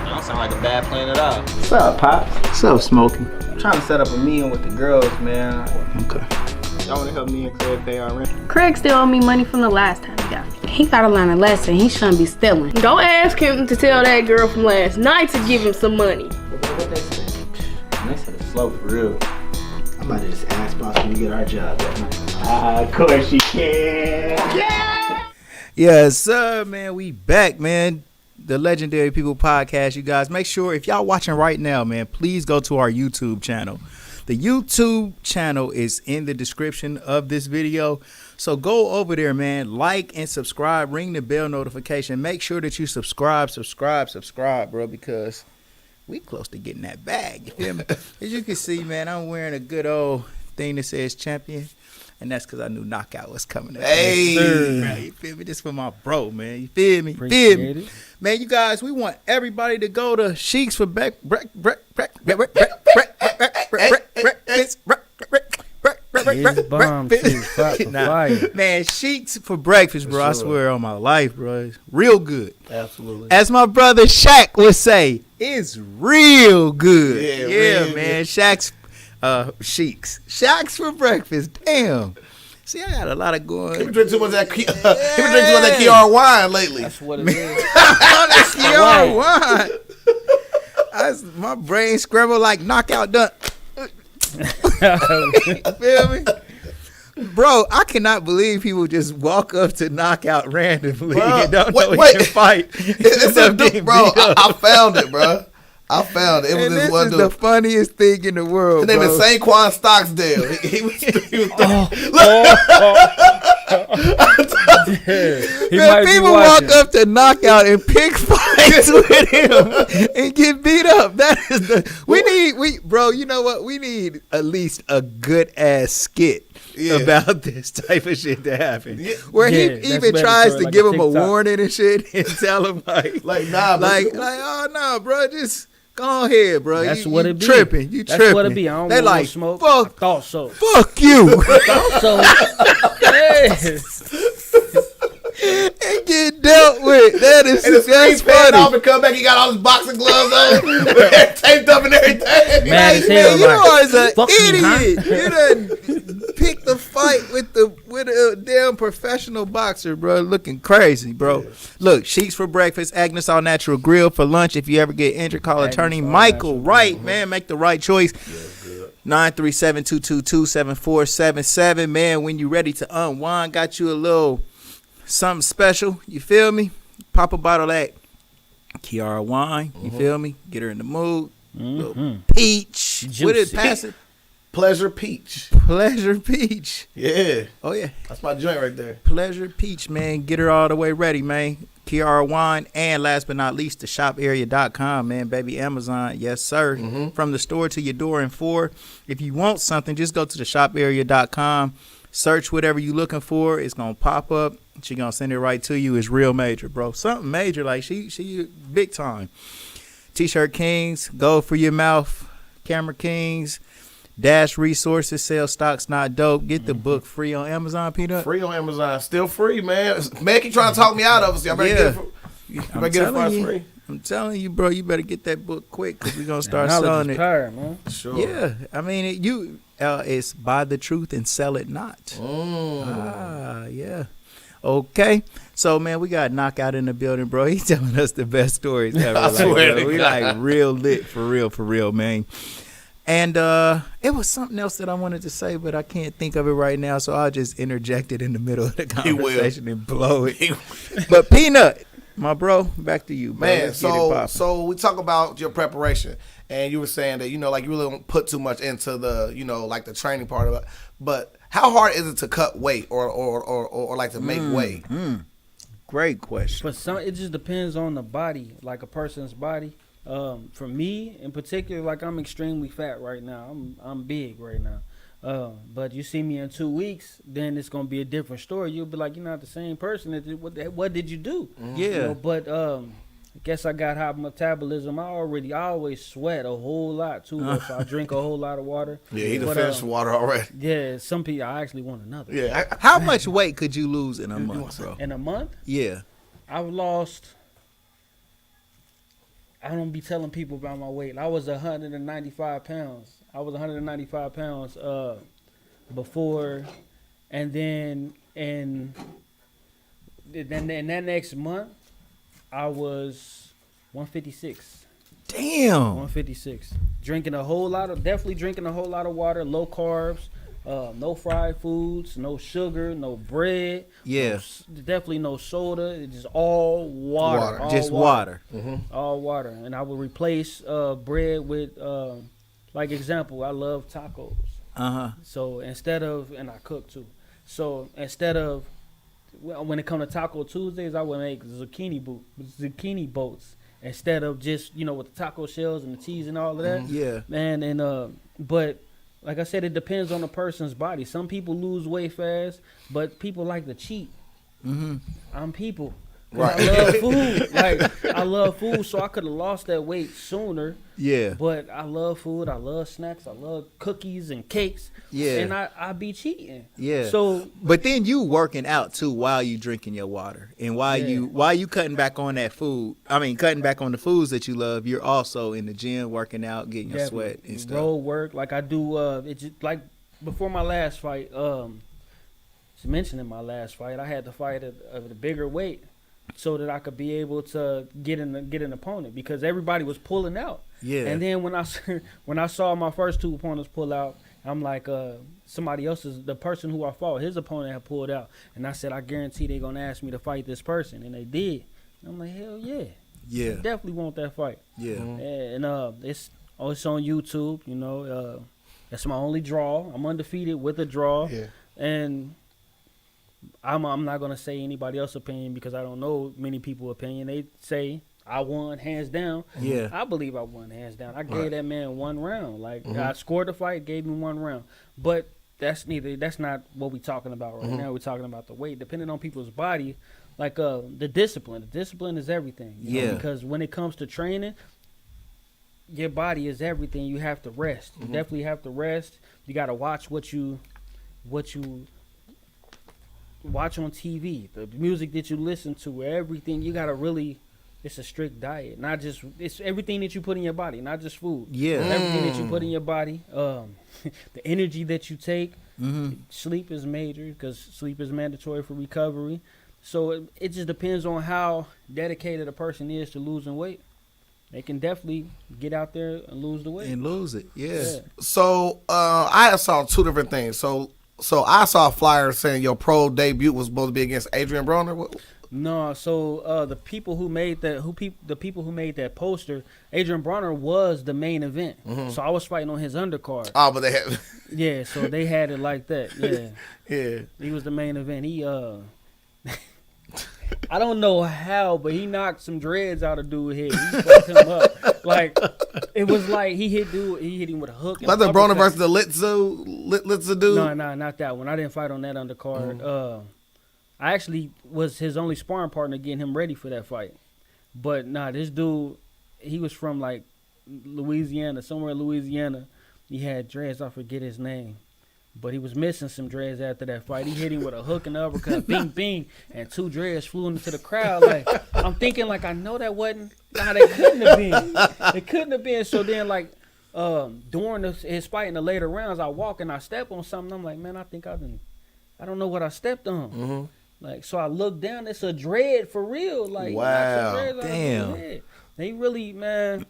Don't sound like a bad plan at all. What's up, Pops? What's up, Smokey? I'm trying to set up a meeting with the girls, man. Okay. Y'all wanna help me and Craig pay our rent? Craig still owe me money from the last time he got me. He gotta learn a lesson. He shouldn't be stealing. Go ask him to tell that girl from last night to give him some money. What they said? They said it's slow for real. I'm about to just ask boss when we get our job that night. Of course you can. Yeah! Yes, sir, man. We back, man. The Legendary People Podcast, you guys. Make sure, if y'all watching right now, man, please go to our YouTube channel. The YouTube channel is in the description of this video. So go over there, man. Like and subscribe. Ring the bell notification. Make sure that you subscribe, bro, because we close to getting that bag. You feel me? As you can see, man, I'm wearing a good old thing that says champion. And that's because I knew knockout was coming up. Hey, man, you feel me? This for my bro, man. You feel me? Feel me? Man, you guys, we want everybody to go to Shiekhs for breakfast. Man, Shiekhs for breakfast, bro. I swear on my life, bro. It's real good. Absolutely. As my brother Shaq would say, it's real good. Yeah, man. Shaq's Shiekhs for breakfast. Damn. See, I got a lot of going. He been drinking too much of that Kiara Wine lately. That's what it is. That's Kiara Wine. My brain scrambled like knockout done. Feel me? Bro, I cannot believe people just walk up to knockout randomly and don't know he can fight. It's a dude, bro. I found it, bro. I found it. It was And this this one is dude. the funniest thing in the world, His name bro. is Saquon Stocksdale. He was He Man, might be people watching. walk up to Knockout and pick fights with him and get beat up. That is bro, you know what? We need at least a good ass skit about this type of shit to happen. Where he that's even better tries for, to like, give a him a TikTok. warning and shit and tell him nah, oh no, bro, just go ahead, bro. That's you, what you it be. tripping. You That's tripping. what it be. I don't They want no like, smoke. fuck, I thought so. fuck you. So, yeah. And get dealt with. That is and the screen that's fanned off funny. and come back. He got all his boxing gloves on, with hair taped up and everything. Mad as hell. Man, you like, are an fuck me, huh? idiot. You done picked the fight with a damn professional boxer, bro. Looking crazy, bro. Yeah. Look, Shiekhs for breakfast, Agnes All Natural Grill for lunch. If you ever get injured, call attorney Michael Wright. Man, make the right choice. 937-222-7477. Man, when you ready to unwind, got you a little something special. You feel me? Pop a bottle of that Kiara Wine. You feel me? Get her in the mood. Little peach. Juicy. What is passing? Pleasure Peach. Pleasure Peach. Yeah. Oh, yeah. That's my joint right there. Pleasure Peach, man. Get her all the way ready, man. Kiara Wine. And last but not least, the shoparea.com, man. Baby Amazon. Yes, sir. From the store to your door in 4. If you want something, just go to the shoparea.com. Search whatever you're looking for. It's going to pop up. She going to send it right to you. It's real major, bro. Something major. Like, she big time. T-shirt Kings. Gold for your mouth. Camera Kings. Dash Resources. Sell stocks, not dope. Get the book free on Amazon, Peanut. Free on Amazon. Still free, man. Man, keep trying to talk me out of it. So I better get it for, free. I'm telling you, bro. You better get that book quick because we're going to start knowledge selling is it. power, man. Sure. Yeah. I mean, it's buy the truth and sell it not. Yeah. Okay. So, man, we got Knockout in the building, bro. He's telling us the best stories ever. I swear to we God. like real lit, for real, man. And it was something else that I wanted to say, but I can't think of it right now, so I'll just interject it in the middle of the conversation and blow it. But Peanut, my bro, back to you, bro. Man, Let's get it poppin'. so we talk about your preparation, and you were saying that, like, you really don't put too much into the, like the training part of it. But how hard is it to cut weight or like to make weight? Great question. But it just depends on the body, like a person's body. For me in particular, like I'm extremely fat right now. I'm big right now. But you see me in 2 weeks, then it's gonna be a different story. You'll be like, you're not the same person. What did you do? Yeah. But I guess I got high metabolism. I always sweat a whole lot too. So I drink a whole lot of water. Yeah, he done finished water already. Yeah, some people I actually want another. Yeah. How much weight could you lose in a month, bro? In a month? Yeah. I've lost. I don't be telling people about my weight. I was 195 pounds. Before, and then in that next month, I was 156. Damn. 156. Definitely drinking a whole lot of water, low carbs, no fried foods, no sugar, no bread. Yeah. Definitely no soda. It's just all water. Water. All water. And I would replace bread with, like example, I love tacos. So instead of, and I cook too. So instead of, when it comes to Taco Tuesdays, I would make zucchini boats instead of just, with the taco shells and the cheese and all of that. Yeah. Man, and but like I said, it depends on the person's body. Some people lose weight fast, but people like to cheat. I'm people. Right. I love food. I love food, so I could have lost that weight sooner. Yeah. But I love food. I love snacks. I love cookies and cakes. Yeah. And I be cheating. Yeah. So, but then you working out too while you drinking your water, and while you cutting back on that food. I mean, cutting back on the foods that you love. You're also in the gym working out, getting your sweat and stuff. Road work, like I do. It's just like before my last fight. Mentioning my last fight, I had to fight at a bigger weight, so that I could be able to get an opponent, because everybody was pulling out. Yeah. And then when I saw my first two opponents pull out, I'm like, the person who I fought, his opponent had pulled out, and I said, I guarantee they're gonna ask me to fight this person, and they did. And I'm like, hell yeah. Yeah. I definitely want that fight. Yeah. And it's on YouTube. You know, that's my only draw. I'm undefeated with a draw. Yeah. And I'm not gonna say anybody else's opinion because I don't know many people's opinion. They say I won hands down. Yeah. I believe I won hands down. I gave that man 1 round. Like I scored the fight, gave him 1 round. But that's not what we're talking about right now. We're talking about the weight. Depending on people's body, like the discipline. The discipline is everything. You know, because when it comes to training, your body is everything. You have to rest. You definitely have to rest. You gotta watch what you watch on TV, the music that you listen to, everything. You gotta really, it's a strict diet, not just, it's everything that you put in your body, not just food. Everything that you put in your body, the energy that you take. Sleep is major because sleep is mandatory for recovery. So it just depends on how dedicated a person is to losing weight. They can definitely get out there and lose the weight And lose it. Yeah. So I saw 2 different things. So I saw a flyer saying your pro debut was supposed to be against Adrian Broner. No, so the people who made that poster, Adrian Broner was the main event. So I was fighting on his undercard. Oh, but they had. Yeah, so they had it like that. Yeah, Yeah. he was the main event. He I don't know how, but he knocked some dreads out of dude's head. He fucked him up. Like it was like he hit him with a hook. Was that Broner versus the Litza dude? No, not that one. I didn't fight on that undercard. I actually was his only sparring partner getting him ready for that fight. But nah, this dude, he was from like Louisiana, somewhere in Louisiana. He had dreads. I forget his name. But he was missing some dreads after that fight. He hit him with a hook and uppercut, bing, bing, and 2 dreads flew into the crowd. Like I'm thinking, like I know that wasn't. Nah, they couldn't have been. They couldn't have been. So then, like during his fight in the later rounds, I walk and I step on something. I'm like, man, I think I don't know what I stepped on. Like so, I look down. It's a dread for real. Like wow, damn. They really, man.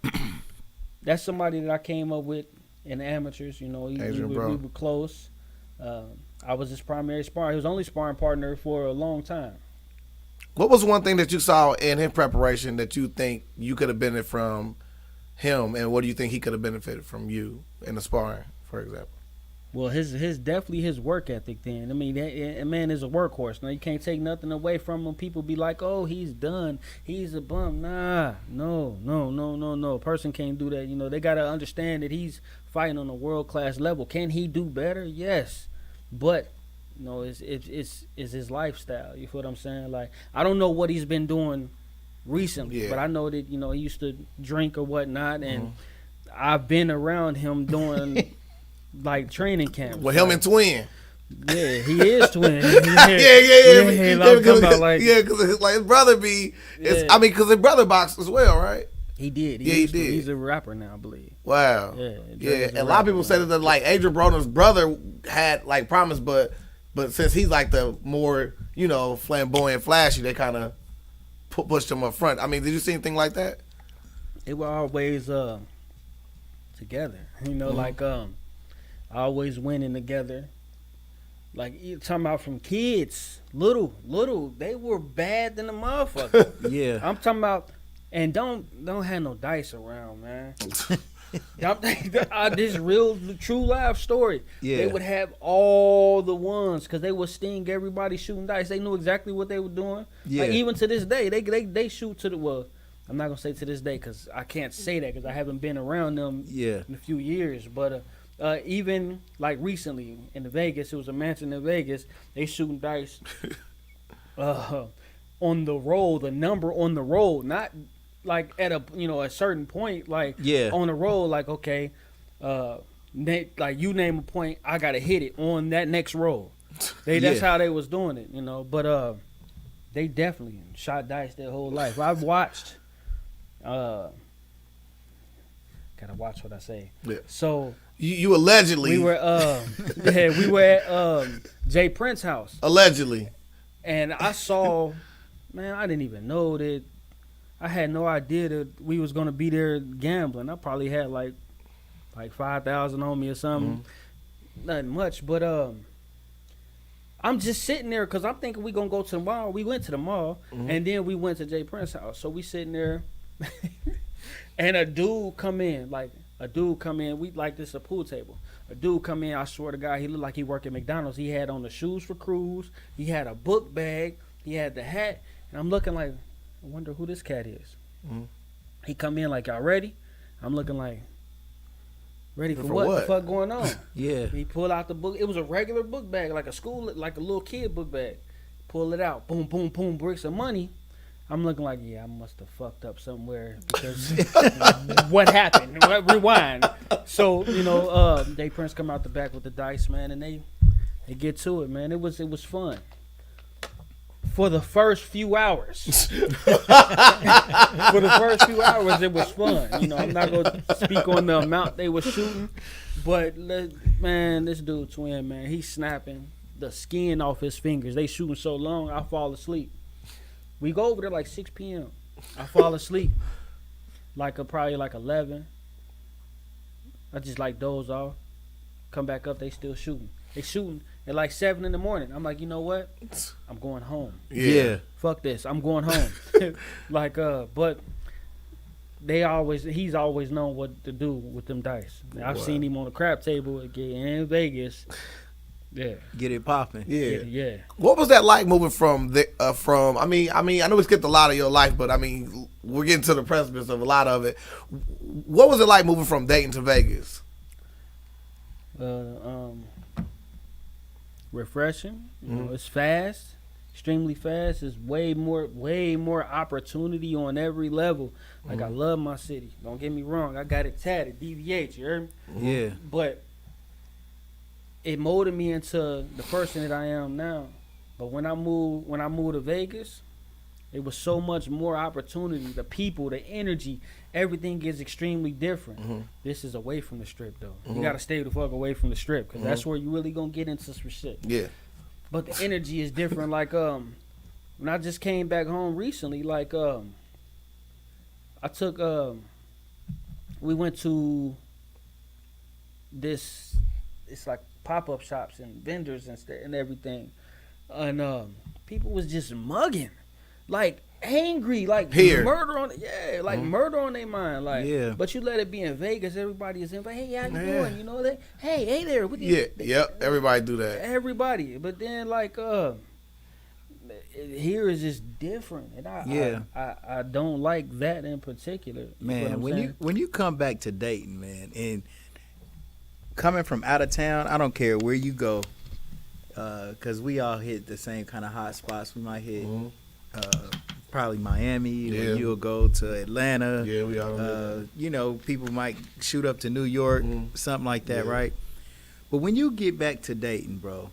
That's somebody that I came up with in the amateurs. You know, we were close. I was his primary sparring. He was only sparring partner for a long time. What was one thing that you saw in his preparation that you think you could have benefited from him, and what do you think he could have benefited from you in the sparring, for example? Well, his definitely his work ethic. Then I mean, that man is a workhorse. Now you can't take nothing away from him. People be like, "Oh, he's done. He's a bum." Nah, no. A person can't do that. You know, they gotta understand that he's fighting on a world class level. Can he do better? Yes, but you know, it's his lifestyle. You feel what I'm saying? Like I don't know what he's been doing recently, but I know that he used to drink or whatnot, and I've been around him doing. Like training camps. Well, him and Twin. Yeah, he is Twin. Yeah. Because like his brother be. I mean, because his brother boxed as well, right? He did. He did. He's a rapper now, I believe. Wow. Yeah. And a lot of people say that like Adrian Broner's brother had like promise, but since he's like the more flamboyant, flashy, they kind of pushed him up front. I mean, did you see anything like that? It was always together. Like always winning together. Like you talking about from kids, little, they were bad than the motherfucker. Yeah, I'm talking about, and don't have no dice around, man. This real true life story. Yeah, they would have all the ones because they would sting everybody shooting dice. They knew exactly what they were doing. Yeah, like, even to this day, they shoot to the well. I'm not gonna say to this day because I can't say that because I haven't been around them in a few years, but. Even like recently in Vegas, it was a mansion in Vegas. They shooting dice on the roll, the number on the roll, not like at a certain point, like on the roll. Like okay, like you name a point, I gotta hit it on that next roll. That's how they was doing it, But they definitely shot dice their whole life. I've watched. Gotta watch what I say. Yeah. So. You allegedly. We were at Jay Prince's house. Allegedly. And I saw, man, I didn't even know that. I had no idea that we was gonna be there gambling. I probably had like 5,000 on me or something. Nothing much, but I'm just sitting there because I'm thinking we gonna go to the mall. We went to the mall and then we went to Jay Prince's house. So we sitting there And a dude come in, we like this a pool table. A dude come in, I swear to God, he looked like he worked at McDonald's. He had on the shoes for Cruise. He had a book bag. He had the hat. And I'm looking like, I wonder who this cat is. Mm-hmm. He come in like, y'all ready? I'm looking like, ready for what? The fuck going on? Yeah. He pulled out the book. It was a regular book bag, like a little kid book bag. Pull it out. Boom, boom, boom, bricks of money. I'm looking like, yeah, I must have fucked up somewhere because what happened? Rewind. So, Day Prince come out the back with the dice, man, and they get to it, man. It was fun. For the first few hours. It was fun. I'm not going to speak on the amount they were shooting, but, man, this dude Twin, man, he's snapping the skin off his fingers. They shooting so long, I fall asleep. We go over there like 6 p.m. I fall asleep probably 11. I just doze off. Come back up, they still shooting. They shooting at like 7 in the morning. I'm like, you know what? I'm going home. Yeah. Fuck this. I'm going home. But he's always known what to do with them dice. I've seen him on the crap table in Vegas. Yeah, get it popping. Yeah. What was that like moving from I mean, I know we skipped a lot of your life, but I mean, we're getting to the precipice of a lot of it. What was it like moving from Dayton to Vegas? Refreshing. It's fast, extremely fast. It's way more opportunity on every level. I love my city. Don't get me wrong. I got it tatted, DVH. You heard me? Yeah. But it molded me into the person that I am now. But when I moved to Vegas, it was so much more opportunity. The people, the energy, everything is extremely different. This is away from the strip, though. You got to stay the fuck away from the strip because that's where you really going to get into some shit. Yeah. But the energy is different. When I just came back home recently, we went to it's like pop-up shops and vendors and everything, and people was just mugging, angry, here. Murder on murder on their mind, But you let it be in Vegas, everybody is in. Hey, how you doing? Hey there. Everybody do that. Everybody, but then here is just different, and I don't like that in particular. Man, when you come back to Dayton, man, and coming from out of town, I don't care where you go, because we all hit the same kind of hot spots. We might hit probably Miami, or you'll go to Atlanta. Yeah, we all people might shoot up to New York, something like that, right? But when you get back to Dayton, bro,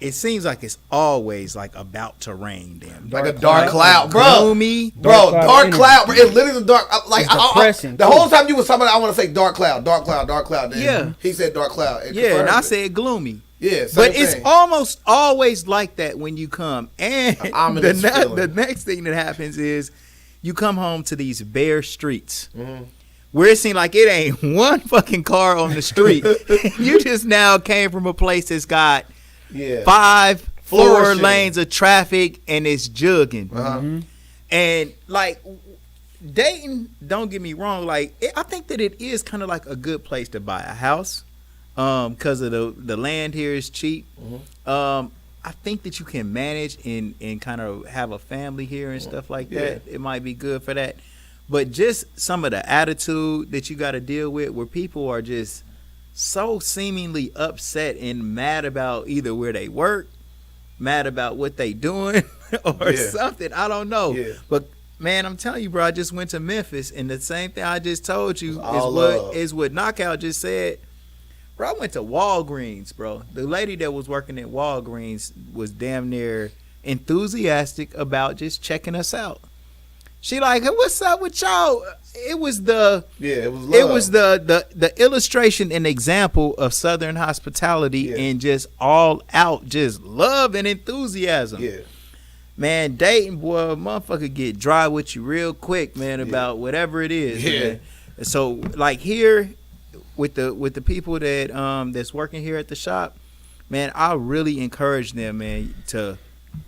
it seems like it's always about to rain, damn. Like a dark cloud, bro. Gloomy. Bro, dark cloud. Bro. It's literally dark. Depressing. The whole time you was talking, I want to say dark cloud. Then yeah. He said dark cloud. And I said gloomy. Yeah, but it's almost always like that when you come. And the next thing that happens is you come home to these bare streets. Where it seems like it ain't one fucking car on the street. You just now came from a place that's got 5 4 lanes of traffic and it's jugging. And Dayton, don't get me wrong, I think that it is kind of a good place to buy a house, because of the land here is cheap. I think that you can manage and kind of have a family here and stuff like that. It might be good for that. But just some of the attitude that you got to deal with, where people are just so seemingly upset and mad about either where they work, mad about what they doing, or something. I don't know. But man, I'm telling you, bro, I just went to Memphis, and the same thing I just told you is what Knockout just said. Bro, I went to Walgreens, bro. The lady that was working at Walgreens was damn near enthusiastic about just checking us out. She like, hey, what's up with y'all? It was the illustration and example of Southern hospitality and just all out just love and enthusiasm. Yeah. Man, Dayton, boy, motherfucker get dry with you real quick, man, about whatever it is. Man. So here with the people that that's working here at the shop, man, I really encourage them, man, to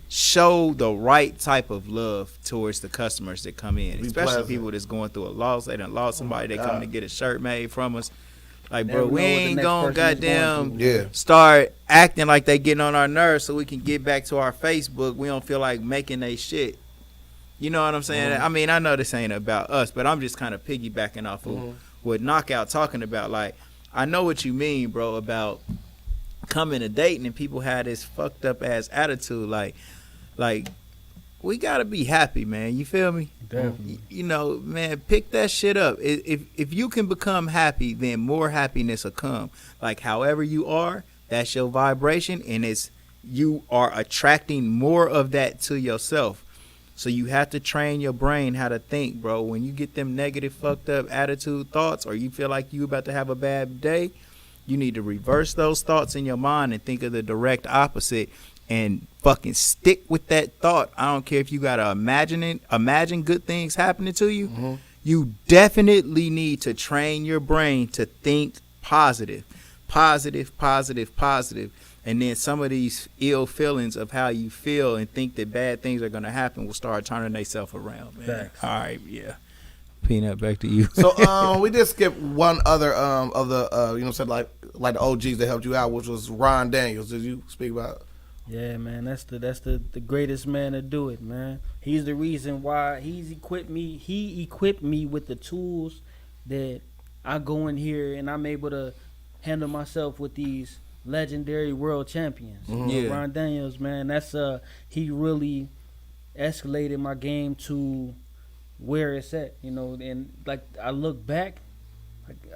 show the right type of love towards the customers that come in, especially pleasant. people that's going through a loss. They done lost somebody. They God. come to get a shirt made from us. Like, Never bro, we know what the ain't next gonna person is going goddamn through. Yeah. start acting like they getting on our nerves so we can get back to our Facebook. We don't feel like making they shit. You know what I'm saying? I mean, I know this ain't about us, but I'm just kind of piggybacking off of what Knockout talking about. Like, I know what you mean, bro, about coming to Dayton and people had this fucked up ass attitude. Like we gotta be happy, man. You feel me? Definitely. You know, man, pick that shit up. If you can become happy, then more happiness will come. Like, however you are, that's your vibration, and you are attracting more of that to yourself. So you have to train your brain how to think, bro. When you get them negative, fucked up attitude thoughts, or you feel like you about to have a bad day, you need to reverse those thoughts in your mind and think of the direct opposite and fucking stick with that thought. I don't care if you gotta imagine good things happening to you. You definitely need to train your brain to think positive. And then some of these ill feelings of how you feel and think that bad things are gonna happen will start turning themselves around, man. Facts. All right, yeah. Peanut, back to you. So we did skip one other of the you know said like the OGs that helped you out, which was Ron Daniels. Did you speak about? Yeah, man, that's the greatest man to do it, man. He's the reason why he equipped me with the tools that I go in here and I'm able to handle myself with these legendary world champions. You know, Yeah. Ron Daniels, man, that's he really escalated my game to where it's at, you know. And like I look back,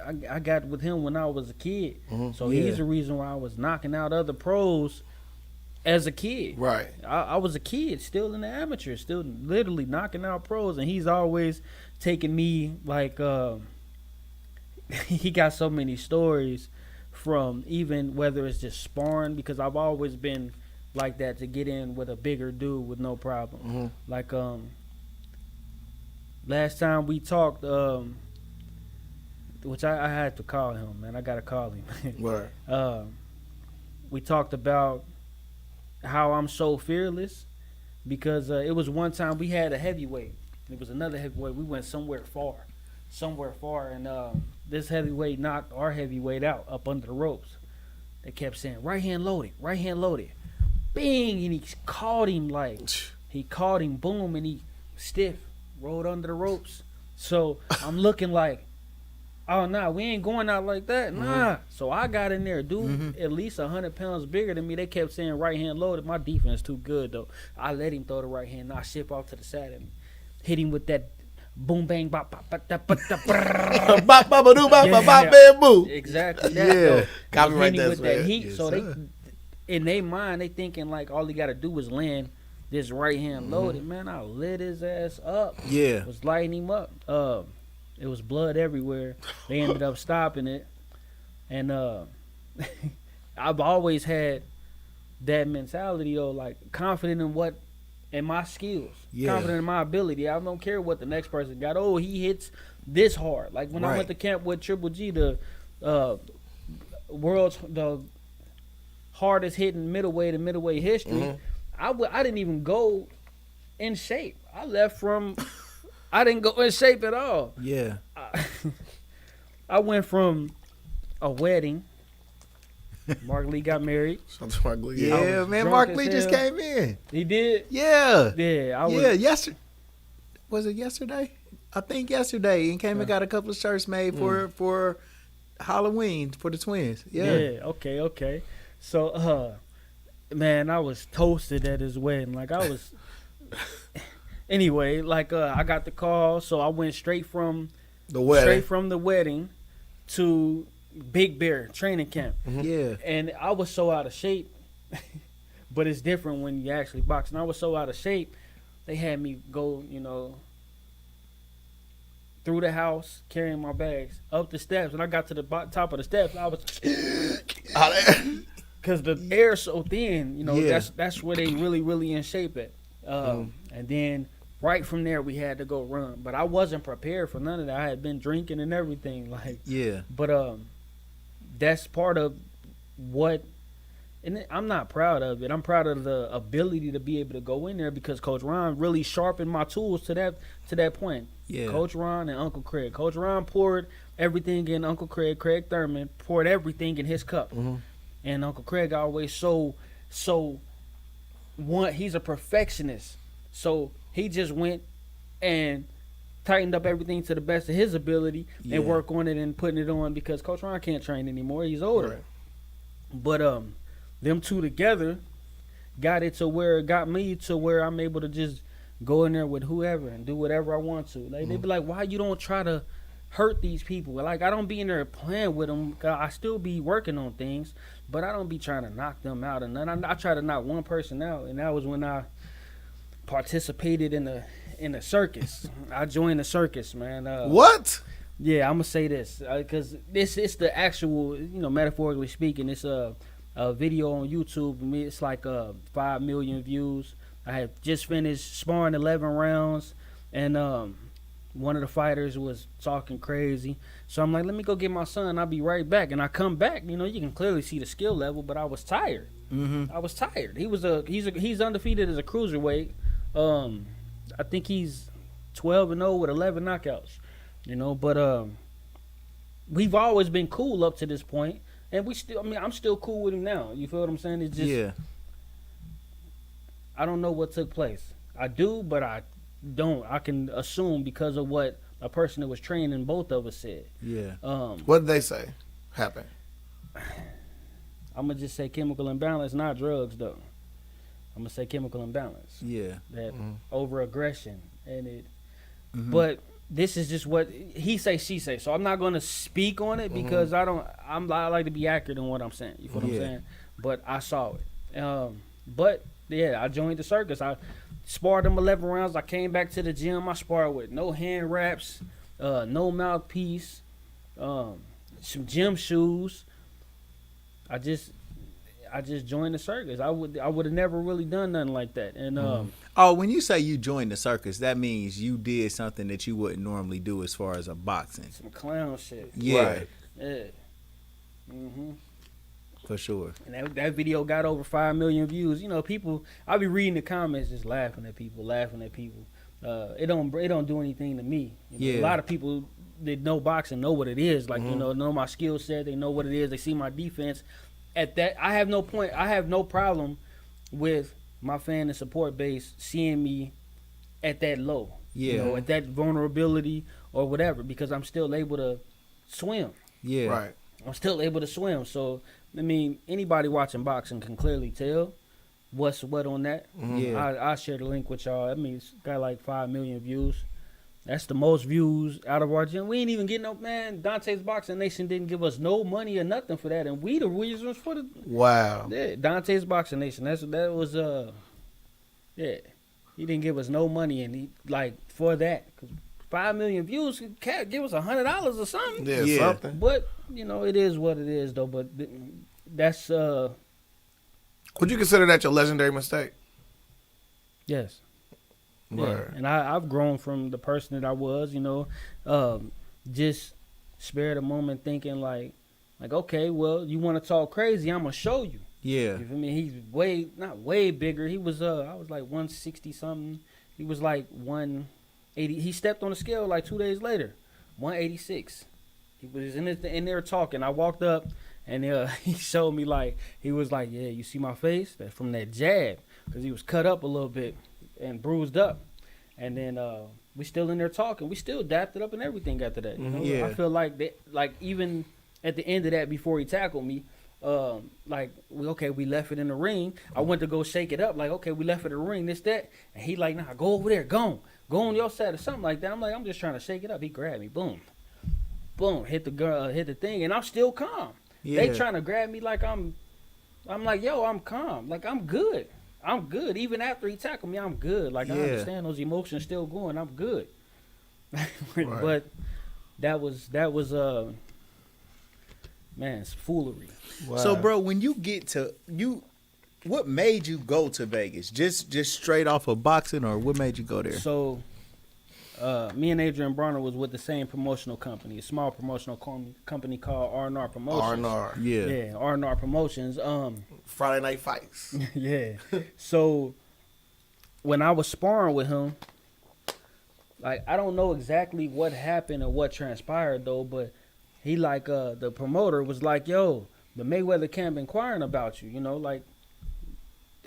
I got with him when I was a kid, so he's the reason why I was knocking out other pros as a kid. Right. I was a kid, still in the amateur, still literally knocking out pros, and he's always taking me like he got so many stories from even whether it's just sparring, because I've always been like that to get in with a bigger dude with no problem. Like last time we talked, which I had to call him, man. I gotta call him. Word. We talked about how I'm so fearless because it was one time we had a heavyweight. It was another heavyweight. We went somewhere far, and this heavyweight knocked our heavyweight out up under the ropes. They kept saying, right hand loaded. Bing, and he caught him boom, and he stiff, rolled under the ropes. So I'm looking like, oh, nah, we ain't going out like that. Nah. So I got in there. Dude, at least 100 pounds bigger than me. They kept saying right hand loaded. My defense too good, though. I let him throw the right hand. Now I ship off to the side and hit him with that boom, bang, bop, bop, bop, bop, bop, bop, Bop, bop, doo, bop, bop, bop, bamboo. exactly that. Yeah. Though. Copyright Hit him that, with that man. heat. Yes, So sir. they, in their mind, they thinking like all he got to do is land this right hand loaded. Man, I lit his ass up. Yeah. Was lighting him up. It was blood everywhere. They ended up stopping it. And I've always had that mentality, though, like confident in my skills, confident in my ability. I don't care what the next person got. Oh, he hits this hard. Like when I went to camp with Triple G, the world's the hardest hitting middleweight in middleweight history. I didn't even go in shape. I left from. I didn't go in shape at all. Yeah. I went from a wedding. Mark Lee got married. Yeah, man. Mark Lee just came in. He did? Yeah. Yeah. Yesterday. Was it yesterday? I think yesterday. And came and got a couple of shirts made for Halloween for the twins. Yeah. Okay. So, man, I was toasted at his wedding. Like, I was... Anyway, like I got the call, so I went straight from the wedding to Big Bear training camp. Yeah. And I was so out of shape, but it's different when you actually box. And I was so out of shape, they had me go, through the house carrying my bags up the steps. When I got to the top of the steps, I was because the air's so thin. That's where they really in shape at. And then right from there we had to go run, but I wasn't prepared for none of that. I had been drinking and everything, but that's part of what and I'm not proud of it. I'm proud of the ability to be able to go in there because Coach Ron really sharpened my tools to that point. Yeah. Coach Ron and Uncle Craig. Coach Ron poured everything in Uncle Craig. Craig Thurman poured everything in his cup. And Uncle Craig always he's a perfectionist. So he just went and tightened up everything to the best of his ability and work on it and putting it on because Coach Ron can't train anymore. He's older. Right. But them two together got me to where I'm able to just go in there with whoever and do whatever I want to. Like they be like, why you don't try to hurt these people? Like I don't be in there playing with them. I still be working on things, but I don't be trying to knock them out. And then I try to knock one person out, and that was when I participated in the circus. I joined the circus, man. What? Yeah, I'm gonna say this because it's the actual, metaphorically speaking, it's a video on YouTube. It's like 5 million views. I had just finished sparring 11 rounds, and one of the fighters was talking crazy. So I'm like, let me go get my son. I'll be right back. And I come back. You can clearly see the skill level, but I was tired. I was tired. He's undefeated as a cruiserweight. I think he's 12-0 with 11 knockouts. But we've always been cool up to this point, and I'm still cool with him now. You feel what I'm saying? It's just I don't know what took place. I do, but I don't. I can assume because of what a person that was training both of us said. Yeah. What did they say happened? I'm gonna just say chemical imbalance, not drugs though. I'm gonna say chemical imbalance. Yeah. That over aggression and it. But this is just what he say, she say. So I'm not gonna speak on it because I like to be accurate in what I'm saying. You feel what I'm saying? But I saw it. But yeah, I joined the circus. I sparred them 11 rounds. I came back to the gym. I sparred with no hand wraps, no mouthpiece, some gym shoes. I just joined the circus. I would have never really done nothing like that. And when you say you joined the circus, that means you did something that you wouldn't normally do as far as a boxing. Some clown shit. Yeah. Right. Yeah. For sure. And that video got over 5 million views. People, I be reading the comments just laughing at people. It don't do anything to me. A lot of people that know boxing know what it is. Like, know my skill set. They know what it is. They see my defense. At that, I have no problem with my fan and support base seeing me at that low. Yeah. At that vulnerability or whatever, because I'm still able to swim. Yeah. Right. I'm still able to swim. So, anybody watching boxing can clearly tell what's what on that. Yeah. I share the link with y'all. It's got like 5 million views. That's the most views out of our gym. We ain't even getting no, man. Dante's Boxing Nation didn't give us no money or nothing for that. And we the reasons for the. Wow. Yeah, Dante's Boxing Nation. That was, yeah. He didn't give us no money and for that. Cause 5 million views, can't give us $100 or something. Yeah, something. But, it is what it is, though. But that's, Would you consider that your legendary mistake? yes. Yeah. Right. And I've grown from the person that I was, just spare the moment thinking like, okay, well, you want to talk crazy, I'm going to show you. Yeah. You feel me? He's not way bigger. He was, I was like 160 something. He was like 180. He stepped on the scale like 2 days later, 186. He was in there talking. I walked up and he showed me he was like, yeah, you see my face? That's from that jab. Because he was cut up a little bit and bruised up. And then we still in there talking. We still dapped it up and everything after that. Yeah. I feel like even at the end of that, before he tackled me, we left it in the ring. I went to go shake it up. Okay, we left it in the ring, this, that. And he nah, go over there, go on your side or something like that. I'm like, I'm just trying to shake it up. He grabbed me, boom, hit the thing, and I'm still calm. Yeah. They trying to grab me like I'm like, yo, I'm calm. I'm good. I'm good. Even after he tackled me, I'm good. I understand those emotions still going. I'm good. But that was man, it's foolery. Wow. So, bro, when you get to what made you go to Vegas? Just straight off of boxing, or what made you go there? So Me and Adrian Bronner was with the same promotional company, a small promotional company called R&R Promotions. R&R. Yeah, R&R Promotions. Friday Night Fights. Yeah. So when I was sparring with him, like, I don't know exactly what happened or what transpired though, but he like the promoter was like, yo, the Mayweather camp inquiring about you, you know, like,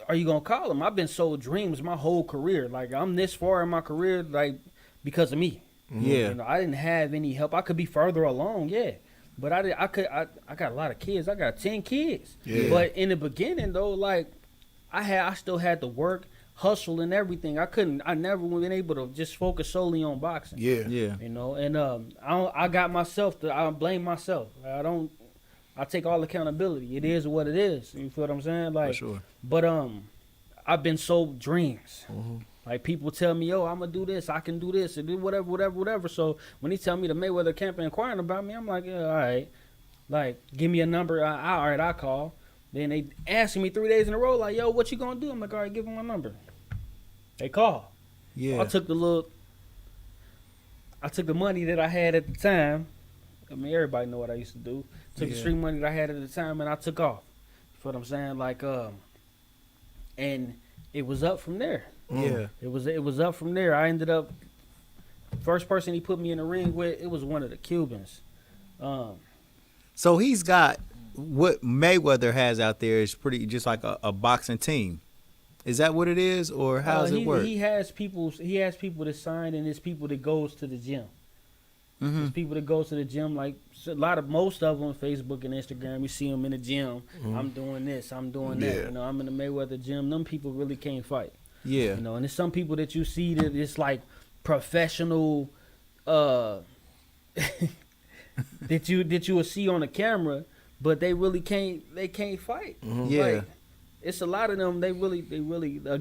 are you gonna call him? I've been sold dreams my whole career. Like, I'm this far in my career, like, because of me. Yeah. You know, I didn't have any help. I could be further along, yeah. But I got a lot of kids. I got 10 kids. Yeah. But in the beginning though, like, I still had to work, hustle and everything. I never been able to just focus solely on boxing. Yeah. Yeah. You know, and I got myself I blame myself. I take all accountability. It is what it is. You feel what I'm saying? Like, For sure. But I've been sold dreams. Mm-hmm. Like, people tell me, yo, I'm gonna do this, I can do this, and do whatever. So when he tell me the Mayweather camp inquiring about me, I'm like, yeah, all right. Like, give me a number. All right, I call. Then they asking me 3 days in a row, like, yo, what you gonna do? I'm like, all right, give them my number. They call. Yeah. I took the money that I had at the time. I mean, everybody know what I used to do. Took the street money that I had at the time, and I took off. You feel what I'm saying? Like, and it was up from there. Yeah. It was up from there. I ended up, first person he put me in the ring with, it was one of the Cubans. So he's got what Mayweather has out there is pretty just like a boxing team. Is that what it is, or how does it work? He has people that sign, and there's people that goes to the gym. Mm-hmm. There's people that goes to the gym, like most of them, Facebook and Instagram. You see them in the gym. Mm-hmm. I'm doing this. I'm doing that. You know, I'm in the Mayweather gym. Them people really can't fight. Yeah. You know, and there's some people that you see that it's like professional, that you will see on the camera, but they really can't fight. Mm-hmm. Yeah. Like, it's a lot of them. They really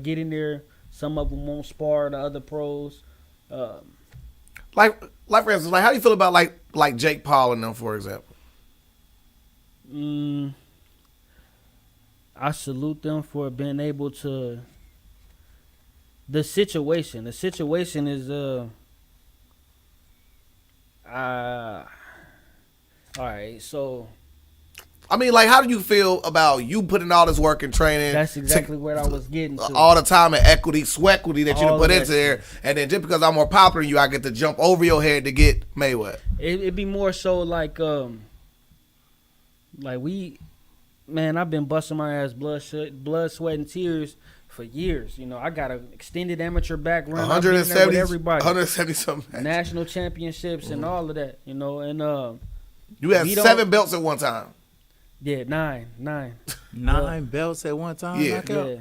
get in there. Some of them won't spar the other pros. Like for instance, like, how do you feel about like Jake Paul and them, for example? I salute them for being able to. The situation is all right, so I mean, like, how do you feel about you putting all this work and training? that's exactly where I was getting to. All the time and sweat equity that you All put of into that there, and then just because I'm more popular than you, I get to jump over your head to get Mayweather. It'd be more so like I've been busting my ass, blood, sweat, and tears for years. You know, I got an extended amateur background. 170, everybody, 170 something. national championships and all of that. You know, and You had we 7 belts at one time. yeah, nine. 9 belts at one time. Yeah. Yeah.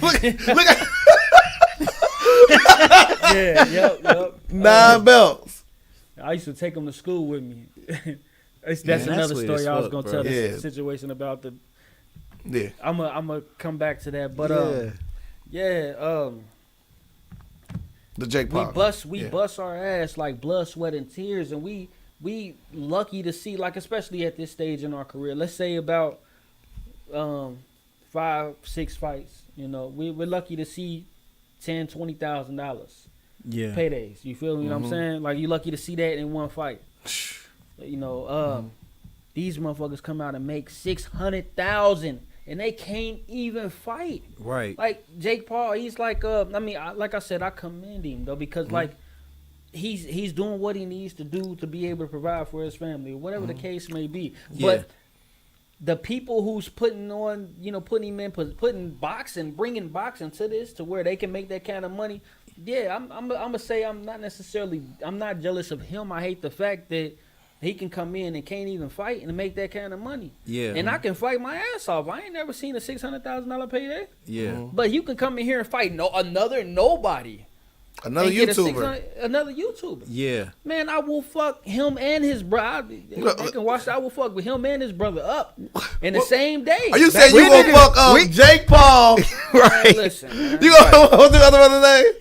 Look at Yeah. Yep. 9 belts. I used to take them to school with me. That's that's another sweet story as I was fuck, gonna bro. tell. Yeah. This situation about the. Yeah. I'm gonna come back to that, but The Jake Paul. we bust our ass like blood, sweat, and tears, and we lucky to see, like, especially at this stage in our career. Let's say about 5-6 fights. You know, we're lucky to see $10,000-$20,000 Yeah. paydays. You feel me? What I'm saying? Like, you lucky to see that in one fight. You know, these motherfuckers come out and make $600,000 and they can't even fight. Right. Like Jake Paul, he's like, like I said, I commend him though, because like he's doing what he needs to do to be able to provide for his family, whatever the case may be. Yeah. But the people who's putting boxing, bringing boxing to this, to where they can make that kind of money. Yeah, I'm gonna say I'm not jealous of him. I hate the fact that he can come in and can't even fight and make that kind of money. Yeah. And I can fight my ass off. I ain't never seen a $600,000 payday. Yeah. But you can come in here and fight another nobody. Another and get a YouTuber. another YouTuber. Yeah. Man, I will fuck him and his brother. They can watch. I will fuck with him and his brother up in the same day. Are you saying you gonna fuck Jake Paul? Right. Listen, man. You gonna what's the other brother's name?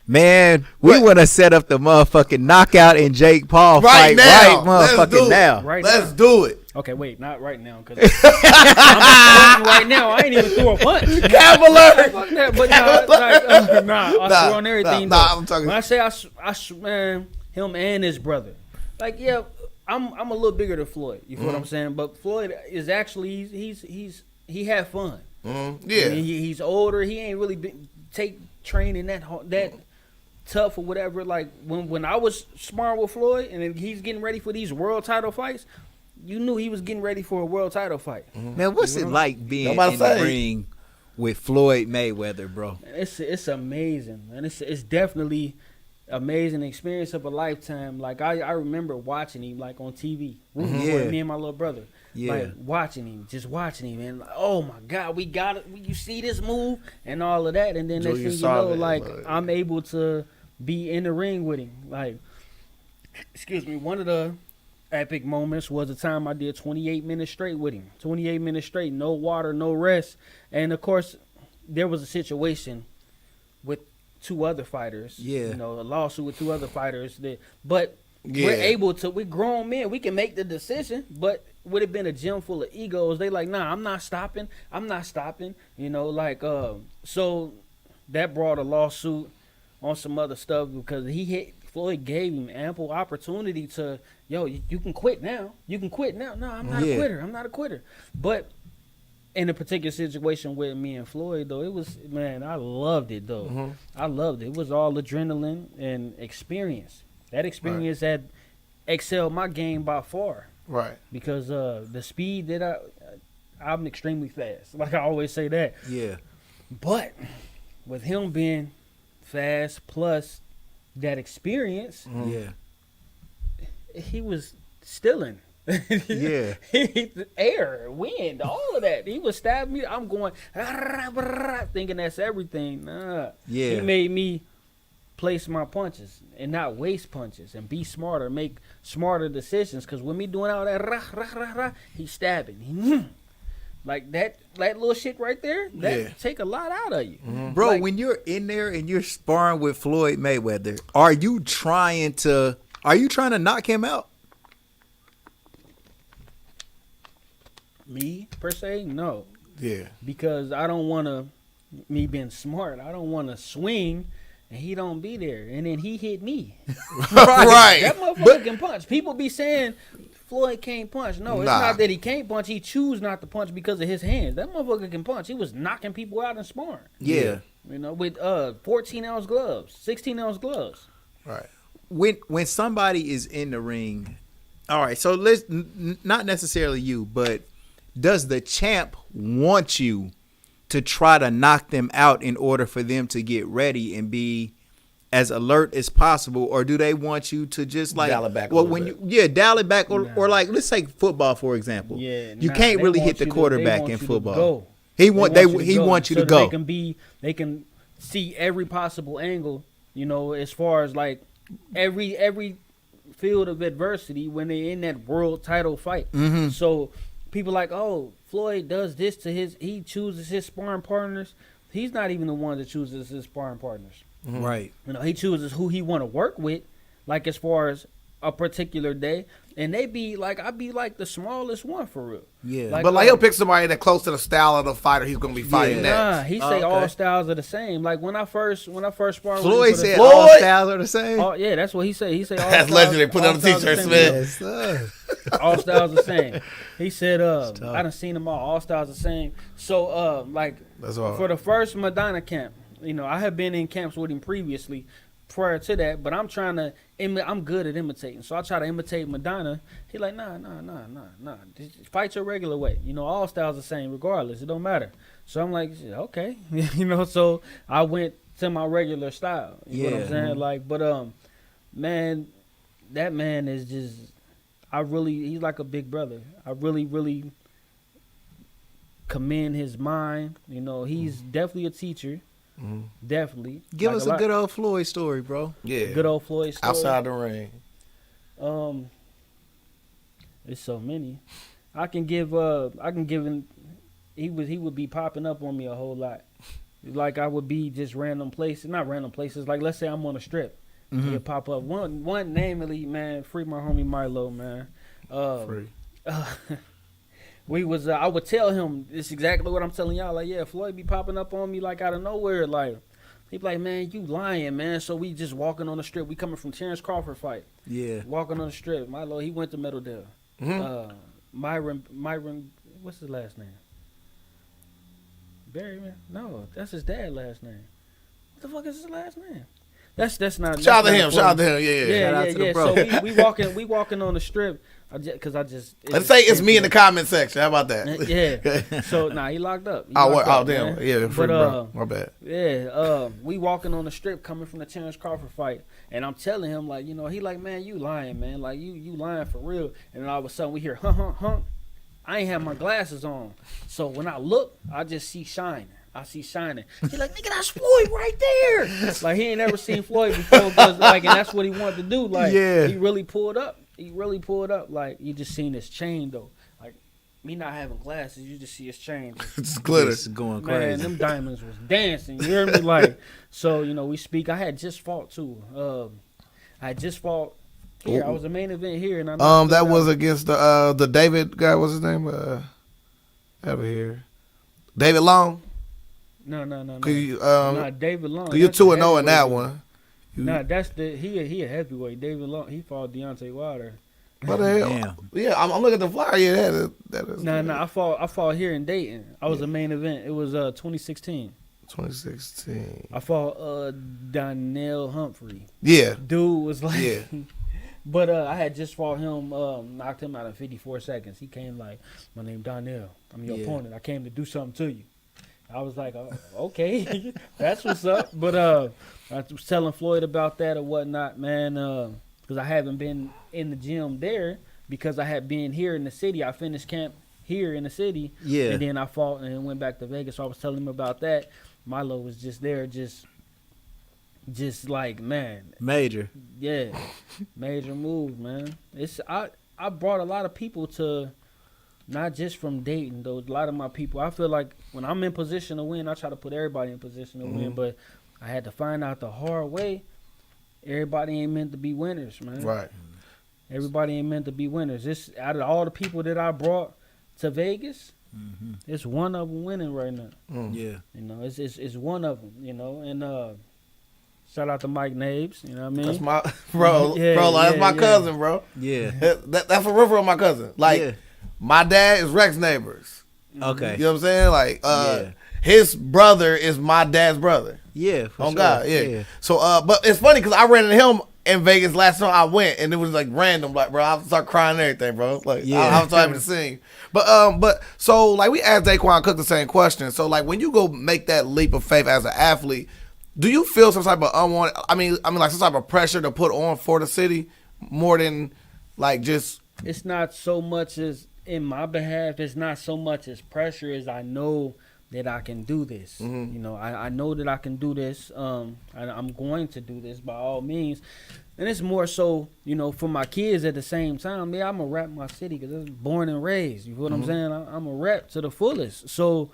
Man, we want to set up the motherfucking knockout and Jake Paul Right fight now. right motherfucking now. Right Let's now. do it. Okay, wait, not right now, because I'm right now. I ain't even threw a punch. Cavalier. Fuck that, but I swear on everything. I'm talking. When I say man, him and his brother, like, yeah, I'm a little bigger than Floyd. You feel what I'm saying? But Floyd is actually he had fun. Yeah, he's older. He ain't really take training that tough or whatever. Like when I was sparring with Floyd and he's getting ready for these world title fights, you knew he was getting ready for a world title fight. Man, what's it like being in the ring with Floyd Mayweather, bro? It's amazing, man. It's definitely amazing experience of a lifetime. Like I remember watching him like on TV, rooting for me and my little brother. Yeah. Like watching him, and like, oh my God, we got it. You see this move and all of that, and then next thing you know, like I'm able to be in the ring with him. Like, excuse me, one of the epic moments was the time I did 28 minutes straight with him. 28 minutes straight, no water, no rest. And of course, there was a situation with two other fighters. Yeah. You know, a lawsuit with two other fighters. But we're able to, we're grown men, we can make the decision, but would it been a gym full of egos? They like, nah, I'm not stopping. You know, like, so that brought a lawsuit on some other stuff because Floyd gave him ample opportunity to, yo, you can quit now. You can quit now. No, I'm not a quitter. I'm not a quitter. But in a particular situation with me and Floyd, though, it was, man, I loved it, though. I loved it. It was all adrenaline and experience. That experience had excelled my game by far. Right. Because the speed that I'm extremely fast. Like I always say that. Yeah. But with him being fast plus that experience, he was stealing. Air, wind, all of that. He was stabbing me. I'm going thinking that's everything. Nah. Yeah. He made me place my punches and not waste punches and be smarter, make smarter decisions. Because when me doing all that, he's stabbing. Like that little shit right there, that take a lot out of you. Bro, like, when you're in there and you're sparring with Floyd Mayweather, are you trying to knock him out? Me, per se, no. Yeah. Because I don't want to, me being smart, I don't want to swing and he don't be there. And then he hit me. Right. That motherfucker can punch. People be saying Floyd can't punch. No, it's not that he can't punch. He choose not to punch because of his hands. That motherfucker can punch. He was knocking people out in sparring. Yeah. You know, with 14-ounce gloves, 16-ounce gloves. Right. When somebody is in the ring, all right, so let's, not necessarily you, but does the champ want you to try to knock them out in order for them to get ready and be as alert as possible, or do they want you to just like dial it back? Well, when you dial it back, or like let's take football for example. Yeah, you can't really hit the quarterback in football. He wants you to go. They can see every possible angle. You know, as far as like every field of adversity when they're in that world title fight. So people like, oh, Floyd does this to he chooses his sparring partners. He's not even the one that chooses his sparring partners. Right. You know, he chooses who he want to work with, like as far as a particular day. And they be like, I'd be like the smallest one for real. Yeah. Like, but like he'll pick somebody that's close to the style of the fighter he's gonna be fighting next. He say all styles are the same. Like when I first sparred Floyd with said all styles are the same. Yeah, that's what he said. He said all that's legendary. Put on the t-shirt, Smith. Yes, all styles the same. He said, I done seen them all styles the same. So like for the first Madonna camp, you know, I have been in camps with him previously prior to that, but I'm trying to I'm good at imitating. So I try to imitate Madonna. He like, nah. Just fight your regular way. You know, all styles the same regardless. It don't matter. So I'm like, okay. You know, so I went to my regular style. You know what I'm saying? Like, but man, that man is just he's like a big brother. I really commend his mind. You know, he's definitely a teacher. Definitely. Give us a good old Floyd story, bro. Yeah. Good old Floyd story. Outside the ring. There's so many. I can give him, he would be popping up on me a whole lot. Like I would be just random places, not random places. Like let's say I'm on a strip. He'll pop up. One namely, man, free my homie Milo, man. Free. we was I would tell him it's exactly what I'm telling y'all. Like, yeah, Floyd be popping up on me like out of nowhere. Like, he be like, man, you lying, man. So we just walking on the strip. We coming from Terrence Crawford fight. Yeah. Walking on the strip. My Lord, he went to Meadowdale. Myron, what's his last name? Barry, man? No, that's his dad's last name. What the fuck is his last name? That's not. Shout out to him. Shout out to him. Yeah. So we walking on the strip. Let's say it's me in the comment section. How about that? Yeah. So he locked up. Damn. Man. Yeah, free, bro. My bad. Yeah. We walking on the strip coming from the Terrence Crawford fight, and I'm telling him like, he like, man, you lying, man. Like you lying for real. And then all of a sudden we hear hunk. I ain't have my glasses on, so when I look, I just see shining. I see shining. He's like, nigga, that's Floyd right there. Like, he ain't never seen Floyd before, and that's what he wanted to do. Like, he really pulled up. Like, you just seen his chain, though. Like, me not having glasses, you just see his chain. It's glitter. It's going crazy. Man, them diamonds was dancing. You hear me? Like, so, we speak. I had just fought, too. I just fought here. I was a main event here. And that was against the David guy. What's his name? Over here. David Long? No. Not David Long. You're 2-0 in that one. That's he a heavyweight. David Long. He fought Deontay Wilder. What the hell? Damn. Yeah, I'm looking at the flyer. Yeah, that is. No. I fought here in Dayton. I was a main event. It was 2016. 2016. I fought Donnell Humphrey. Yeah. Dude was like. Yeah. But I had just fought him, knocked him out in 54 seconds. He came like, my name Donnell. I'm your opponent. I came to do something to you. I was like, oh, okay, that's what's up. But I was telling Floyd about that or whatnot, man, because I haven't been in the gym there because I had been here in the city. I finished camp here in the city. Yeah. And then I fought and went back to Vegas. So I was telling him about that. Milo was just there, just like, man. Major. Yeah. Major move, man. I brought a lot of people to... Not just from Dayton, though. A lot of my people, I feel like when I'm in position to win, I try to put everybody in position to win. But I had to find out the hard way. Everybody ain't meant to be winners, man. Right. Everybody ain't meant to be winners. It's out of all the people that I brought to Vegas, it's one of them winning right now. Yeah. It's one of them, And shout out to Mike Nabes, you know what I mean? That's my that's my cousin, bro. Yeah. That's for real, my cousin. Like. My dad is Rex Neighbors. Okay. You know what I'm saying? Like, his brother is my dad's brother. Yeah, for sure. God, yeah. So, but it's funny because I ran into him in Vegas last time I went, and it was like random. Like, bro, I started crying and everything, bro. Like, I was so happy to see. But so like we asked Daquan Cook the same question. So like when you go make that leap of faith as an athlete, do you feel some type of unwanted? I mean, like some type of pressure to put on for the city more than like just. It's not so much as. In my behalf, it's not so much as pressure as I know that I can do this. I know that I can do this. I'm going to do this by all means. And it's more so, for my kids at the same time. Yeah, I'm a rep my city because I was born and raised. You know what I'm saying? I'm a rep to the fullest. So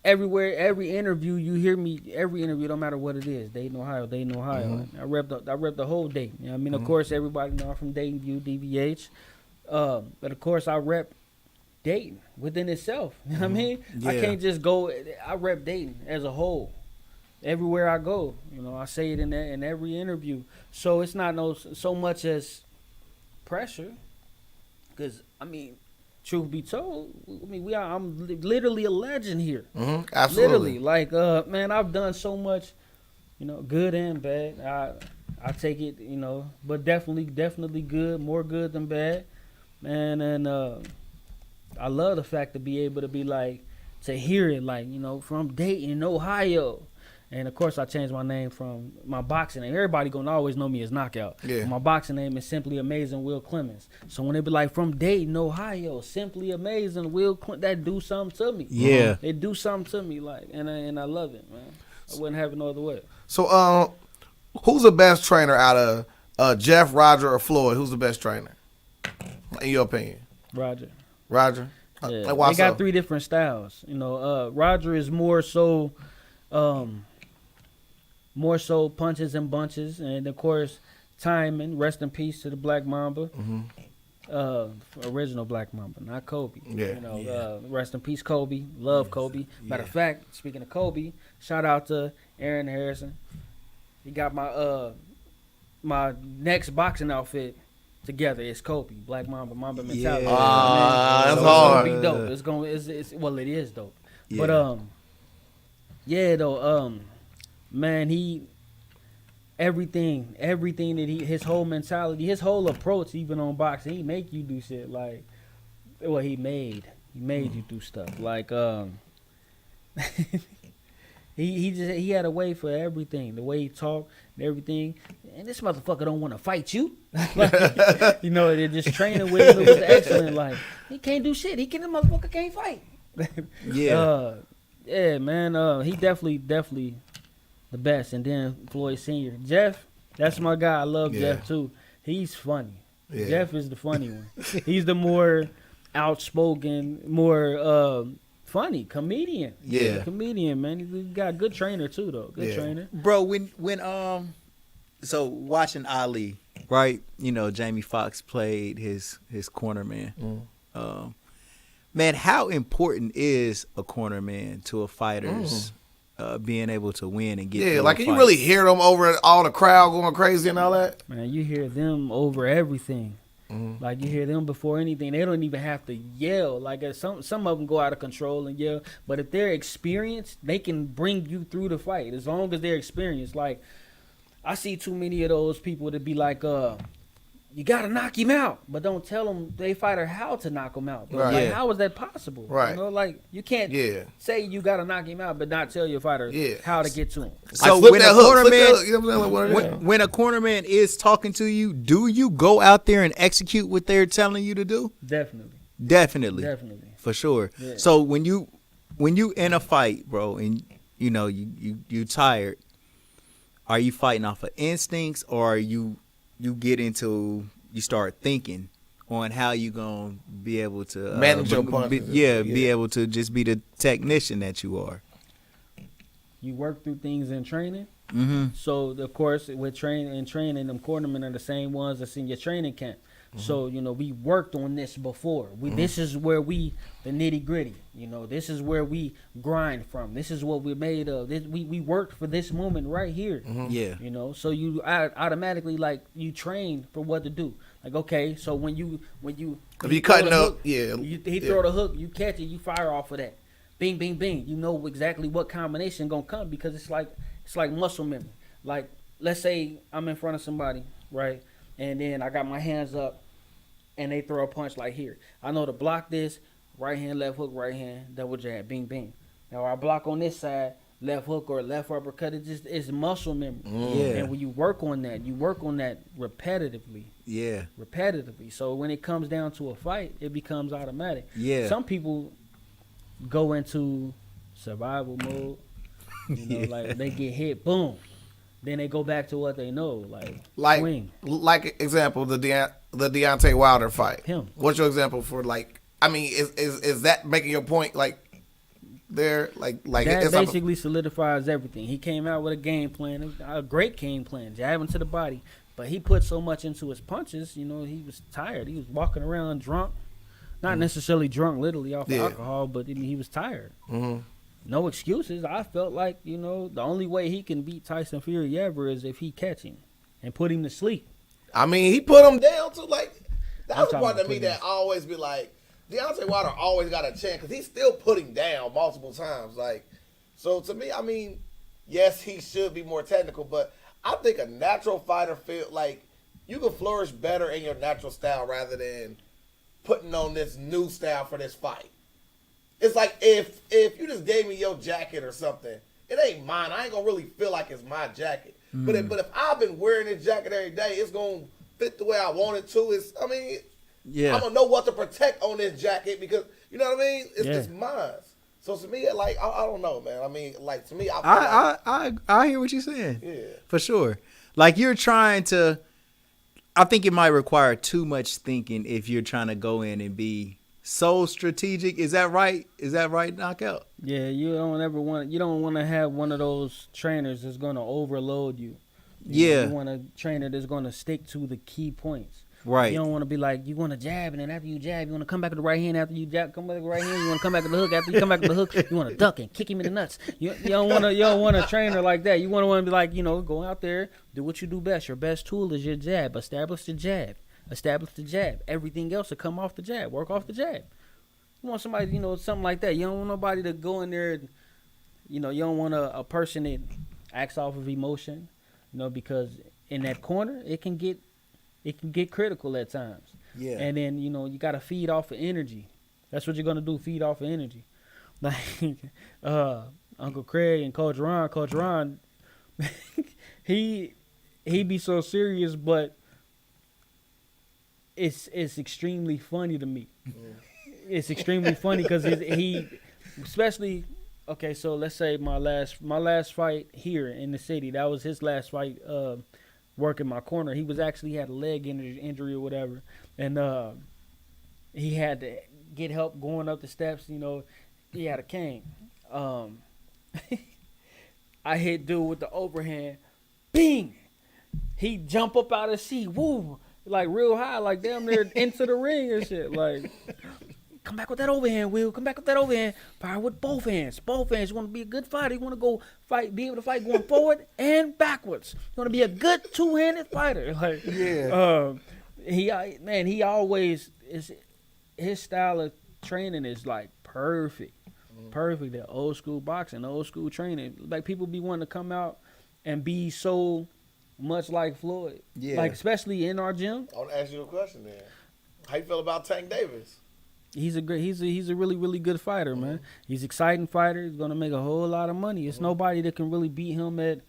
everywhere, every interview, you hear me, every interview, no matter what it is, Dayton, Ohio. I rep the whole Dayton. You know what I mean? Of course, everybody know I'm from Dayton View, DVH. But of course I rep Dayton within itself. You know what I mean? Yeah. I can't just go. I rep Dayton as a whole. Everywhere I go, I say it in every interview. So it's not so much as pressure. Because truth be told, I'm literally a legend here. Absolutely. Literally, like man, I've done so much, good and bad. I take it, but definitely good, more good than bad. And I love the fact to be able to be like, to hear it like, from Dayton, Ohio. And of course I changed my name from my boxing name. Everybody gonna always know me as Knockout. Yeah. My boxing name is Simply Amazing Will Clemons. So when they be like, from Dayton, Ohio, Simply Amazing Will Clemons, that do something to me. Yeah. It do something to me, like, and I love it, man. I wouldn't have it no other way. So who's the best trainer out of Jeff, Roger, or Floyd? Who's the best trainer, in your opinion? Roger. Roger? Yeah. Like, why they got three different styles. Roger is more so punches and bunches. And, of course, timing. Rest in peace to the Black Mamba. Original Black Mamba, not Kobe. Yeah. You know, rest in peace, Kobe. Love Kobe. Matter of fact, speaking of Kobe, shout out to Aaron Harrison. He got my my next boxing outfit together. It's Kobe, Black Mamba, Mamba mentality. That's so hard. It's gonna be dope. It's well, it is dope. Yeah. But yeah though, man, he everything that his whole mentality, his whole approach, even on boxing, he make you do shit like, well, he made you do stuff like he had a way for everything, the way he talked and everything. And this motherfucker don't want to fight you. Like, you know, they're just training with him. It was excellent. Like, he can't do shit. The motherfucker can't fight. Yeah, man. He definitely the best. And then Floyd Sr. Jeff, that's my guy. I love Jeff too. He's funny. Yeah. Jeff is the funny one. He's the more outspoken, more funny comedian. Yeah, comedian, man. He got a good trainer too, though. Good trainer, bro. When so watching Ali, right? You know, Jamie Foxx played his corner man. Man, how important is a corner man to a fighter's being able to win and get through like a you fight? really hear them over all the crowd going crazy and all that? Man, you hear them over everything. Like, you hear them before anything. They don't even have to yell. Like, some of them go out of control and yell. But if they're experienced, they can bring you through the fight as long as they're experienced. Like, I see too many of those people that be like, you got to knock him out. But don't tell them, they fighter, how to knock him out. Right. Like, how is that possible? Right. You know, like, you can't say you got to knock him out, but not tell your fighter how to get to him. So when a corner man is talking to you, do you go out there and execute what they're telling you to do? Definitely. For sure. Yeah. So when you in a fight, bro, and you know you tired, are you fighting off of instincts, or are you start thinking on how you gonna be able to manage your punches? Be able to just be the technician that you are. You work through things in training. So of course, with training, them cornermen are the same ones that's in your training camp. So, you know, we worked on this before. This is where the nitty gritty, you know, this is where we grind from. This is what we're made of. We worked for this moment right here. You know, so you automatically, like, you train for what to do. Like, okay, so when you if you cutting up, he throw the hook, you catch it, you fire off of that. Bing, bing, bing. You know exactly what combination gonna come, because it's like muscle memory. Like, let's say I'm in front of somebody, right? And then I got my hands up, and they throw a punch like here. I know to block this, right hand, left hook, right hand, double jab, bing, bing. Now I block on this side, left hook or left uppercut. It's muscle memory. And when you work on that repetitively. Repetitively. So when it comes down to a fight, it becomes automatic. Some people go into survival mode. You know, like they get hit, boom. Then they go back to what they know, like swing. Like example, the Deontay Wilder fight. Him. What's your example for, like? I mean, is that making your point? Like, there, like that basically solidifies everything. He came out with a game plan, a great game plan, jabbing to the body. But he put so much into his punches. You know, he was tired. He was walking around drunk, not necessarily drunk, literally off of alcohol, but he was tired. No excuses. I felt like, you know, the only way he can beat Tyson Fury ever is if he catch him and put him to sleep. I mean, he put him down too. Like, that's the part of me that always be like, Deontay Wilder always got a chance because he's still putting down multiple times. Like, so to me, I mean, yes, he should be more technical, but I think a natural fighter feel like you can flourish better in your natural style rather than putting on this new style for this fight. It's like if you just gave me your jacket or something, it ain't mine. I ain't gonna really feel like it's my jacket. But if I've been wearing this jacket every day, it's gonna fit the way I want it to. I'm gonna know what to protect on this jacket because you know what I mean. It's mine. So to me, like I don't know, man. I mean, like to me, I hear what you're saying. Yeah, for sure. Like you're trying to. I think it might require too much thinking if you're trying to go in and be so strategic. Is that right? Knockout? Yeah, you don't want to have one of those trainers that's going to overload you. You want a trainer that's going to stick to the key points. Right. You don't want to be like, you want to jab, and then after you jab, you want to come back with the right hand after you jab, come back with the right hand. You want to come back with the hook after you come back with the hook. You want to duck and kick him in the nuts. You don't want a trainer like that. You want to be like, go out there, do what you do best. Your best tool is your jab. Establish the jab. Establish the jab. Everything else will come off the jab. Work off the jab. You want somebody, something like that. You don't want nobody to go in there, you don't want a person that acts off of emotion, because in that corner, it can get critical at times. Yeah. And then, you got to feed off of energy. That's what you're going to do, feed off of energy. Like, Uncle Craig and Coach Ron, he be so serious, but it's extremely funny to me. It's extremely funny because he, especially, okay, so let's say my last fight here in the city, that was his last fight, working my corner. He had a leg injury or whatever, and he had to get help going up the steps. He had a cane. I hit dude with the overhand, bing. He jump up out of the seat, woo, like real high, like damn near into the ring and shit. Like, come back with that overhand, Will. Come back with that overhand. Fire with both hands. Both hands. You want to be a good fighter. You want to go fight, be able to fight going forward and backwards. You want to be a good two-handed fighter. Like, Yeah. He always is. His style of training is like perfect. Perfect. That old school boxing, old school training. Like, people be wanting to come out and be so much like Floyd. Yeah. Like, especially in our gym. I want to ask you a question then. How you feel about Tank Davis? He's a really, really good fighter, man. He's an exciting fighter. He's gonna make a whole lot of money. It's nobody that can really beat him at.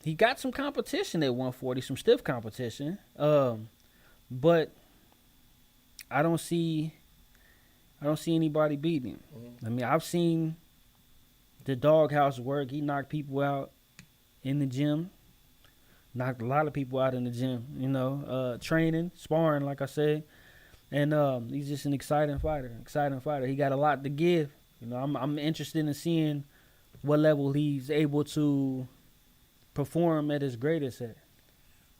He got some competition at 140, some stiff competition. But I don't see anybody beating him. I mean, I've seen the doghouse work. He knocked people out in the gym. Knocked a lot of people out in the gym. Training, sparring, like I said. And he's just an exciting fighter. He got a lot to give. I'm interested in seeing what level he's able to perform at his greatest at.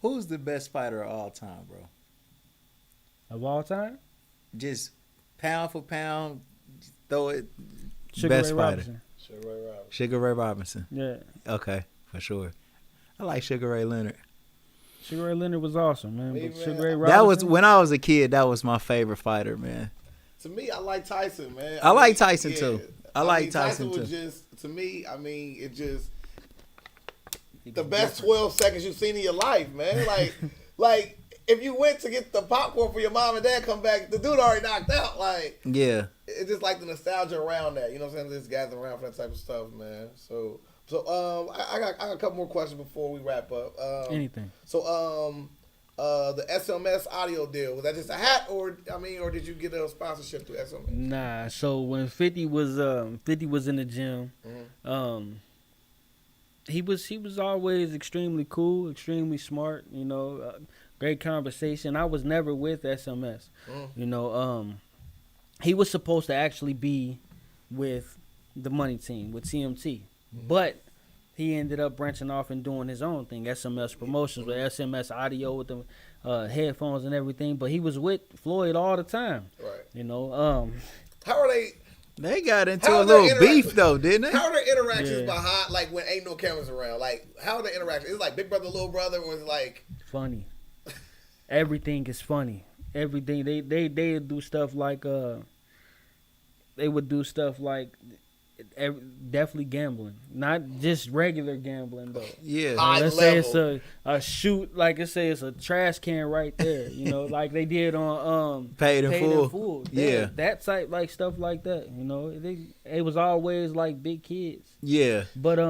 Who's the best fighter of all time, bro? Of all time? Just pound for pound, throw it. Sugar best Ray fighter. Robinson. Sugar Ray Robinson. Yeah. Okay, for sure. I like Sugar Ray Leonard. Sugar Ray Leonard was awesome, man. But Sugar Ray Robinson, That was when I was a kid. That was my favorite fighter, man. To me, I like Tyson, man. I like Tyson too. I like Tyson too. Was just, to me, it just the best 12 seconds you've seen in your life, man. Like if you went to get the popcorn for your mom and dad, come back, the dude already knocked out. Like, yeah, it's just like the nostalgia around that. You know what I'm saying? Just gathering around for that type of stuff, man. So I got a couple more questions before we wrap up. Anything. So the SMS audio deal, was that just a hat, or did you get a sponsorship through SMS? Nah. So when 50 was in the gym, he was always extremely cool, extremely smart. Great conversation. I was never with SMS. He was supposed to actually be with the money team, with CMT. But he ended up branching off and doing his own thing, SMS Promotions, with SMS Audio, with the headphones and everything. But he was with Floyd all the time. Right. How are they? They got into a little beef though, didn't they? How are their interactions behind, like when ain't no cameras around? Like, how are the interactions? Is it like big brother, little brother, or is it like funny? Everything is funny. Everything they do stuff like definitely gambling, not just regular gambling though. Yeah, let's say it's a shoot, like let's say it's a trash can right there. Like they did on Paid in Full. Yeah, that type like stuff like that. It was always like big kids. Yeah, but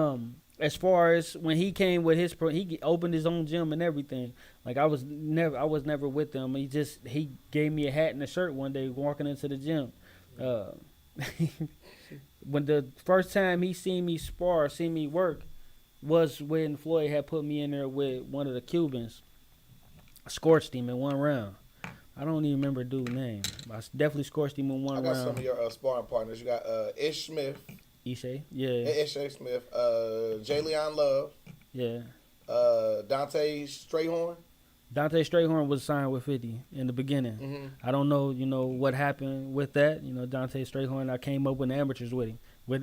as far as when he came with he opened his own gym and everything. Like I was never with him. He gave me a hat and a shirt one day walking into the gym. When the first time he seen me spar, seen me work, was when Floyd had put me in there with one of the Cubans. I scorched him in one round. I don't even remember dude's name. I definitely scorched him in one round. I got some of your sparring partners. You got Ish Smith. Ishe, yeah. Ish Smith. Jay Leon Love. Yeah. Dante Strayhorn. Dante Strayhorn was signed with 50 in the beginning. Mm-hmm. I don't know, what happened with that. Dante Strayhorn, I came up with the amateurs with him.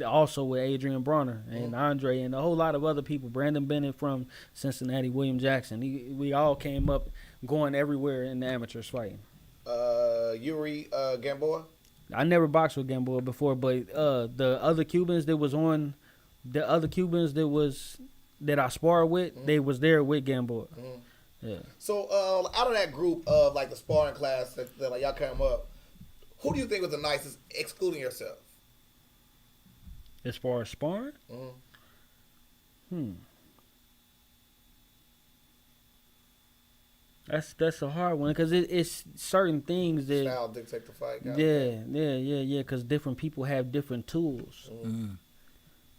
Also with Adrian Bronner and Andre and a whole lot of other people. Brandon Bennett from Cincinnati, William Jackson. We all came up going everywhere in the amateurs fighting. Yuri Gamboa? I never boxed with Gamboa before, but the other Cubans that I sparred with, they was there with Gamboa. Yeah. So out of that group of like the sparring class that like y'all came up, who do you think was the nicest, excluding yourself? As far as sparring? That's a hard one because it's certain things that Style dictate the fight. Yeah. Because different people have different tools.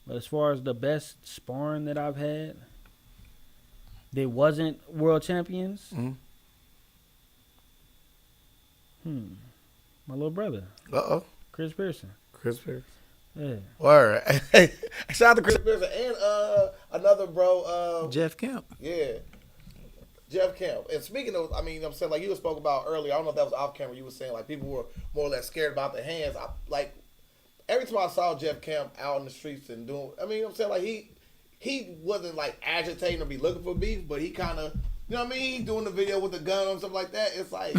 But as far as the best sparring that I've had, they wasn't world champions. My little brother. Chris Pearson. Chris Pearson. Yeah. Word. Shout out to Chris Pearson and another bro. Jeff Kemp. Yeah. Jeff Kemp. And speaking of, I'm saying, like you spoke about earlier, I don't know if that was off camera, you were saying like people were more or less scared about the hands. Every time I saw Jeff Kemp out in the streets and doing, I'm saying like he wasn't like agitating or be looking for beef, but he kind of, he doing the video with the gun and stuff like that. It's like,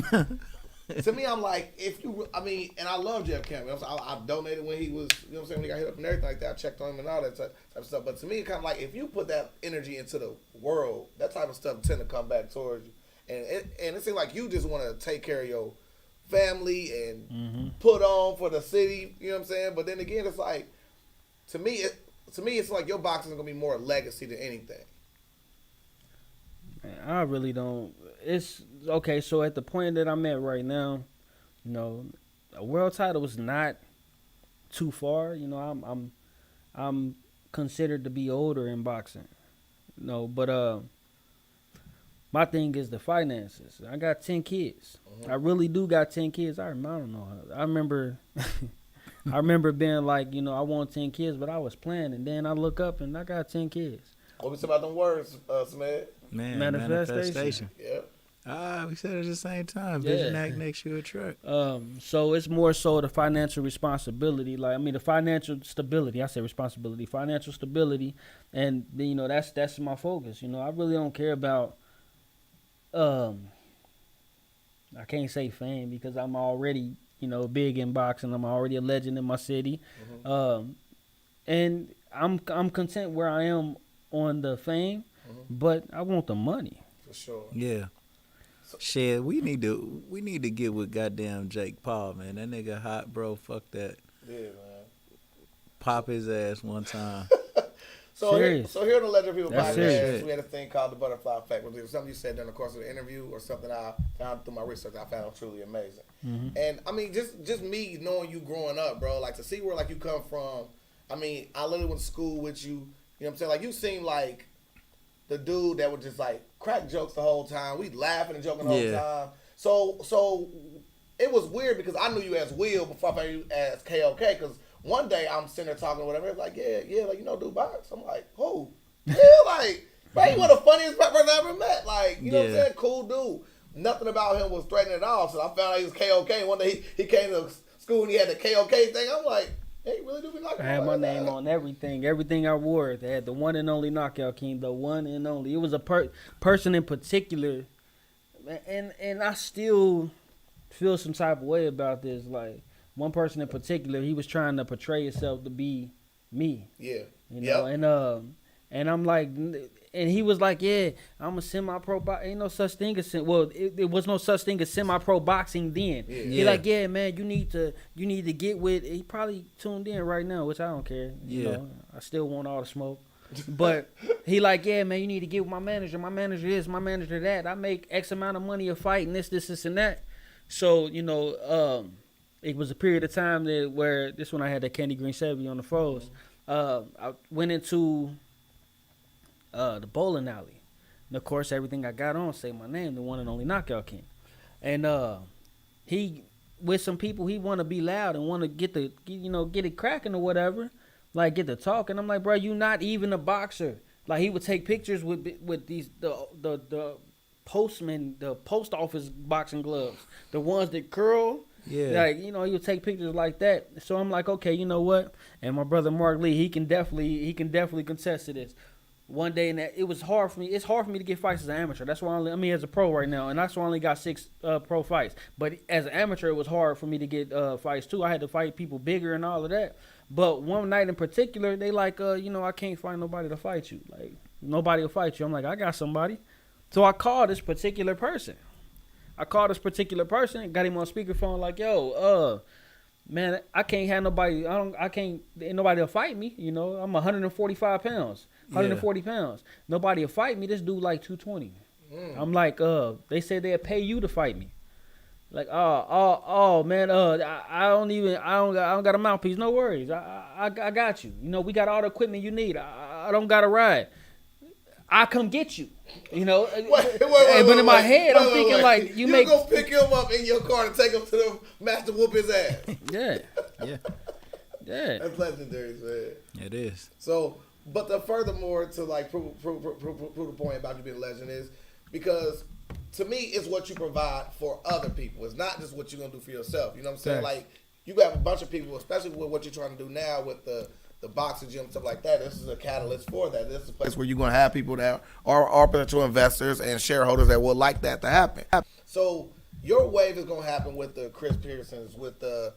to me, I'm like, and I love Jeff Kemp. I donated when he was, when he got hit up and everything like that. I checked on him and all that type of stuff. But to me, it kind of like, if you put that energy into the world, that type of stuff tend to come back towards you. And it seems like you just want to take care of your family and put on for the city, you know what I'm saying? But then again, it's like, to me, it's like your boxing is going to be more legacy than anything. Man, I really don't. It's okay. So at the point that I'm at right now, a world title is not too far. I'm considered to be older in boxing. But my thing is the finances. I got 10 kids. I really do got 10 kids. I don't know. I remember I remember being like, I want 10 kids, but I was playing, and then I look up and I got 10 kids. What we say about them words, Smith? Man, manifestation. Yeah. We said it at the same time. Yeah. Vision Act makes you a truck. So it's more so the financial responsibility. The financial stability. I say responsibility. Financial stability. And, that's my focus. I really don't care about, I can't say fame because I'm already, big in boxing. I'm already a legend in my city. And I'm content where I am on the fame, but I want the money. For sure. Yeah. Shit, we need to get with goddamn Jake Paul, man. That nigga hot, bro. Fuck that. Yeah, man. Pop his ass one time. So here on the Legend People That's podcast, serious. we had a thing called the Butterfly Effect. It was something you said during the course of the interview or something I found through my research I found truly amazing. And, just me knowing you growing up, bro, like to see where, like, you come from. I literally went to school with you. You know what I'm saying? Like, you seem like the dude that would just, like, crack jokes the whole time. We laughing and joking the whole time. So it was weird because I knew you as Will before I found you as KOK, because one day I'm sitting there talking or whatever. It's like, yeah, like, do box. I'm like, who? Yeah, like, bro, you one of the funniest person I ever met. Like, you know what I'm saying? Cool dude. Nothing about him was threatening at all. So I found out he was KOK. One day he came to school and he had the KOK thing. I'm like, hey, really do be like I had my name on everything I wore. They had the one and only Knockout King, the one and only. It was a person in particular, and I still feel some type of way about this. Like, one person in particular, he was trying to portray himself to be me. Yeah. And I'm like, and he was like, yeah, I'm a semi-pro. Ain't no such thing as it was no such thing as semi-pro boxing then. Yeah. He like, yeah, man, you need to get with. He probably tuned in right now, which I don't care. You know, I still want all the smoke. But he like, yeah, man, you need to get with my manager. My manager this, my manager that. I make X amount of money a fight and this, and that. So, it was a period of time where this when I had that Candy Green Chevy on the Froze. I went into the bowling alley. And of course, everything I got on say my name, the one and only Knockout King. And he, with some people, he want to be loud and want to get it cracking or whatever, like get to talk. And I'm like, bro, you not even a boxer. Like, he would take pictures with these the postman, the post office boxing gloves, the ones that curl. Yeah. Like, you know, he'll take pictures like that. So I'm like, okay, you know what? And my brother Mark Lee, he can definitely contest to this. One day, and it was hard for me. It's hard for me to get fights as an amateur. That's why as a pro right now, and that's why I only got 6 pro fights. But as an amateur, it was hard for me to get fights too. I had to fight people bigger and all of that. But one night in particular, they like, you know, I can't find nobody to fight you. Like, nobody will fight you. I'm like, I got somebody. So I called this particular person. Got him on speakerphone like, yo, man, I can't have nobody. Ain't nobody to fight me. You know, I'm 145 pounds, 140 pounds. Nobody will fight me. This dude like 220. I'm like, they said they'll pay you to fight me. Like, man, I don't got a mouthpiece. No worries. I got you. You know, we got all the equipment you need. I don't got to ride. I come get you. You know, but in my head, I'm thinking like you go pick him up in your car and take him to the master whoop his ass. Yeah. That's legendary, man. It is. So, but the furthermore to like prove the point about you being a legend is because to me it's what you provide for other people. It's not just what you're gonna do for yourself. You know what I'm saying? Right. Like you got a bunch of people, especially with what you're trying to do now with the boxing gym, stuff like that. This is a catalyst for that. This is a place where you're going to have people that are potential investors and shareholders that would like that to happen. So your wave is going to happen with the Chris Pearsons, with the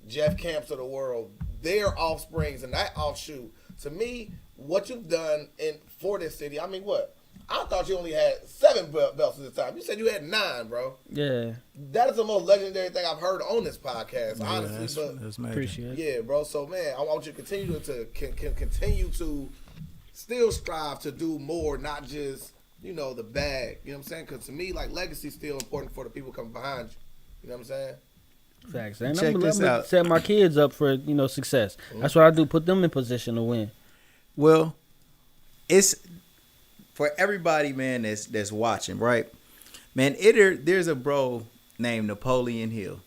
Jeff Camps of the world, their offsprings and that offshoot. To me, what you've done for this city, I mean, what? I thought you only had 7 belts at the time. You said you had 9, bro. Yeah. That is the most legendary thing I've heard on this podcast, honestly. That's major. Appreciate it. Yeah, bro. So, man, I want you to continue to still strive to do more, not just, you know, the bag. You know what I'm saying? Because to me, like, legacy is still important for the people coming behind you. You know what I'm saying? Facts. And Check I'm this gonna out. set my kids up for, you know, success. That's what I do. Put them in position to win. Well, it's for everybody, man, that's watching, right? Man, there's a bro named Napoleon Hill.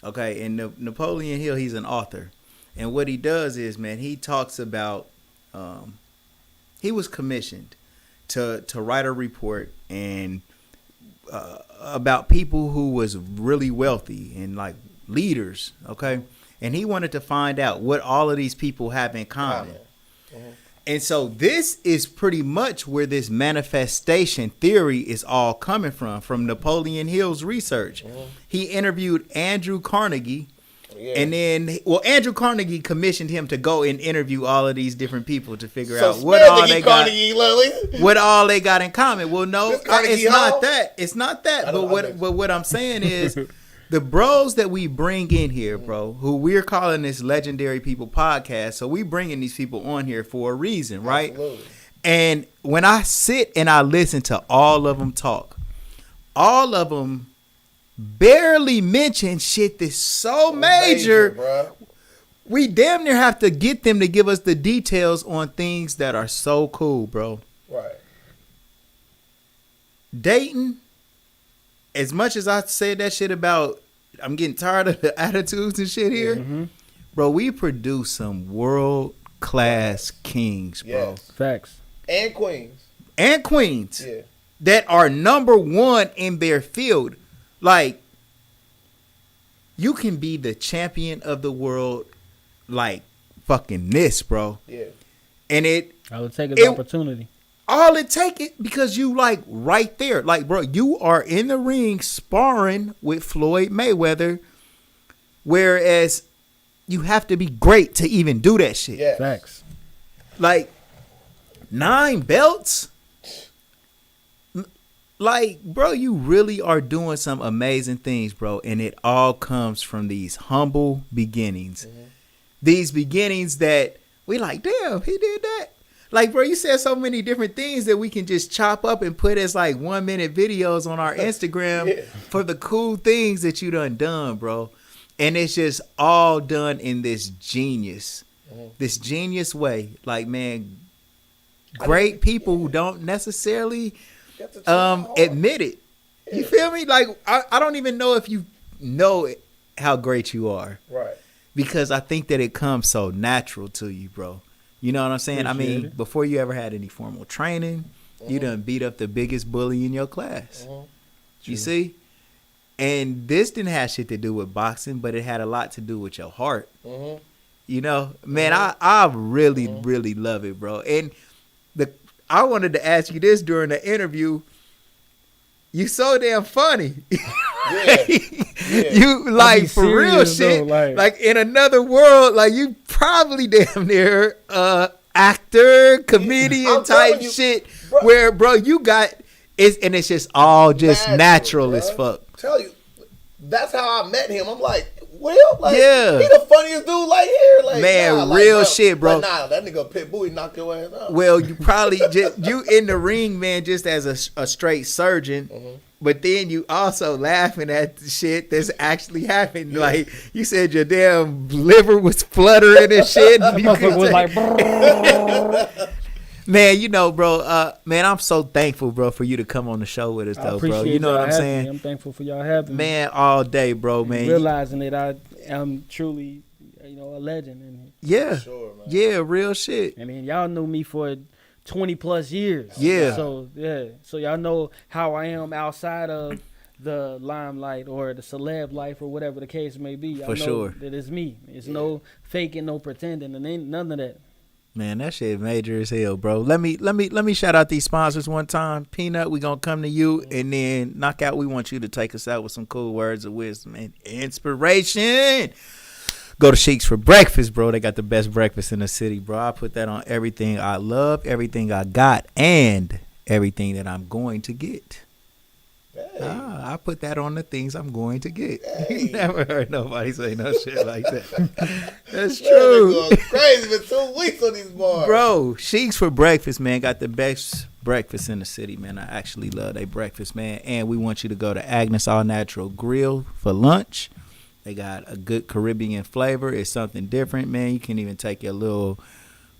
Okay, and Napoleon Hill, he's an author. And what he does is, man, he talks about he was commissioned to write a report and about people who was really wealthy and like leaders, okay? And he wanted to find out what all of these people have in common. And so this is pretty much where this manifestation theory is all coming from Napoleon Hill's research. He interviewed Andrew Carnegie. And then, Andrew Carnegie commissioned him to go and interview all of these different people to figure out what all they got in common. Well, no, it's not that. It's not that. But what I'm saying is, the bros that we bring in here, bro, who we're calling this Legendary People podcast, so we bringing these people on here for a reason, right? Absolutely. And when I sit and I listen to all of them talk, all of them barely mention shit that's so major, bro. We damn near have to get them to give us the details on things that are so cool, bro. Right. Dayton, as much as I said that shit about I'm getting tired of the attitudes and shit here, bro, we produce some world-class kings, bro. Yes. Facts. And queens. Yeah. That are number one in their field. Like, you can be the champion of the world like fucking this, bro. Yeah. And I would take an opportunity. All it take it because you like right there. Like, bro, you are in the ring sparring with Floyd Mayweather, whereas you have to be great to even do that shit. Yeah. Facts. Like 9 belts. Like, bro, you really are doing some amazing things, bro. And it all comes from these humble beginnings. These beginnings that we like, damn, he did that. Like, bro, you said so many different things that we can just chop up and put as like 1-minute videos on our Instagram for the cool things that you done, bro. And it's just all done in this genius way. Like, man, great people who don't necessarily admit it. You feel me? Like, I don't even know if you know how great you are. Right. Because I think that it comes so natural to you, bro. You know what I'm saying? Appreciate I mean, it. before you ever had any formal training, You done beat up the biggest bully in your class. You see? And this didn't have shit to do with boxing, but it had a lot to do with your heart. You know? Man, I really, really love it, bro. And I wanted to ask you this during the interview. You so damn funny. You like for real shit. Though, like in another world, like you probably damn near actor, comedian type shit. Bro. Where bro, you got and it's just all just natural as fuck. Tell you, that's how I met him. I'm like, Will, like, he the funniest dude like here, like man, real shit, bro. But nah, that nigga Pitbull, he knocked your ass out. Well, you probably just you in the ring, man, just as a straight surgeon. But then you also laughing at the shit that's actually happening. Like you said, your damn liver was fluttering and shit. Was like, man, you know, bro. Man, I'm so thankful, bro, for you to come on the show with us, though, bro. You know what I'm saying? I'm thankful for y'all having me. Man, all day, bro, man. Realizing that I am truly, a legend. Yeah, for sure, man. Yeah, real shit. I mean, y'all knew me for 20 plus years. Yeah. So y'all know how I am outside of the limelight or the celeb life or whatever the case may be. Y'all for know sure. That it's me. It's no faking, no pretending, and ain't none of that. Man, that shit major as hell, bro. Let me shout out these sponsors one time. Peanut, we gonna come to you, and then Knockout, we want you to take us out with some cool words of wisdom and inspiration. Go to Shiekhs for breakfast, bro. They got the best breakfast in the city, bro. I put that on everything I love, everything I got, and everything that I'm going to get. Hey. I put that on the things I'm going to get. Hey. Never heard nobody say no shit like that. That's true. Going crazy for 2 weeks on these bars. Bro, Sheiks for breakfast, man, got the best breakfast in the city, man. I actually love their breakfast, man. And we want you to go to Agnes All Natural Grill for lunch. They got a good Caribbean flavor. It's something different, man. You can even take your little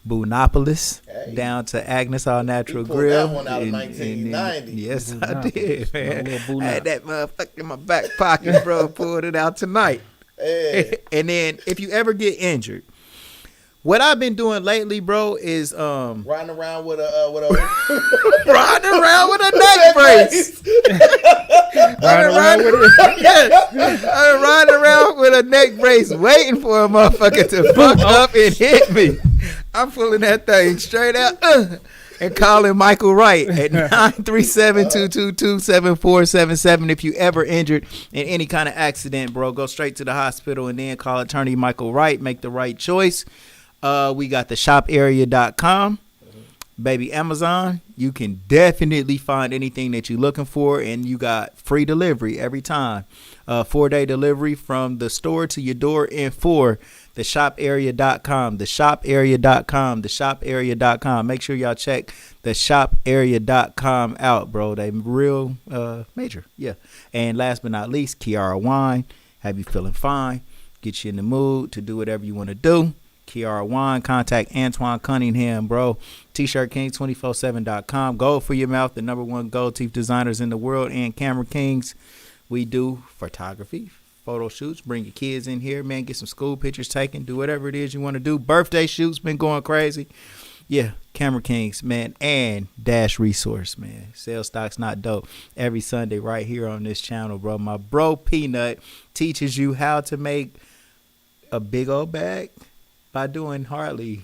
Boonopolis down to Agnes All Natural Grill. That one out of 1990. Yes, I did, man. I had that motherfucker in my back pocket, bro. Pulled it out tonight. Hey. And then if you ever get injured, what I've been doing lately, bro, is riding around with a riding around with a neck brace. Riding around with a neck brace, waiting for a motherfucker to fuck up and hit me. I'm pulling that thing straight out and calling Michael Wright at 937-222-7477. If you ever injured in any kind of accident, bro, go straight to the hospital and then call attorney Michael Wright. Make the right choice. We got the shoparea.com. Baby, Amazon, you can definitely find anything that you're looking for, and you got free delivery every time. 4-day delivery from the store to your door in 4. The shoparea.com, the shoparea.com, the shoparea.com. Make sure y'all check the shoparea.com out, bro. They real major. Yeah. And last but not least, Kiara Wine. Have you feeling fine? Get you in the mood to do whatever you want to do. Kiara Wine, contact Antoine Cunningham, bro. T-shirtking247.com. Gold for your mouth, the #1 gold teeth designers in the world, and Camera Kings. We do photography, photo shoots. Bring your kids in here, man. Get some school pictures taken. Do whatever it is you want to do. Birthday shoots been going crazy. Yeah, Camera Kings, man, and Dash Resource, man. Sales Stocks Not Dope. Every Sunday right here on this channel, bro. My bro Peanut teaches you how to make a big old bag by doing hardly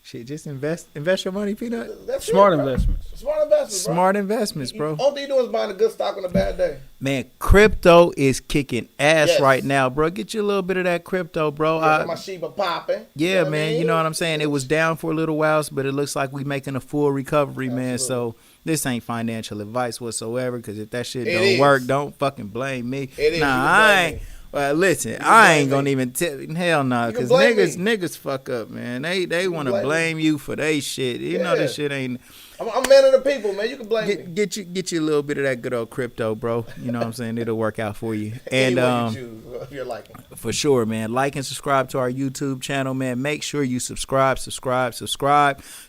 shit. Just invest your money, Peanut. That's Smart it, investments. Smart investments, bro. Smart investments, bro. All you do is buying a good stock on a bad day. Man, crypto is kicking ass right now, bro. Get you a little bit of that crypto, bro. Yeah, my Shiba popping. Yeah, you know man. You know what I'm saying? It was down for a little while, but it looks like we making a full recovery, man. So this ain't financial advice whatsoever, because if that shit don't work, don't fucking blame me. I ain't. Well, listen, I ain't gonna even tell. Hell no, because niggas fuck up, man. They want to blame you for they shit. You know this shit ain't. I'm man of the people, man. You can blame me. Get you a little bit of that good old crypto, bro. You know what I'm saying? It'll work out for you. And you're liking. For sure, man. Like and subscribe to our YouTube channel, man. Make sure you subscribe.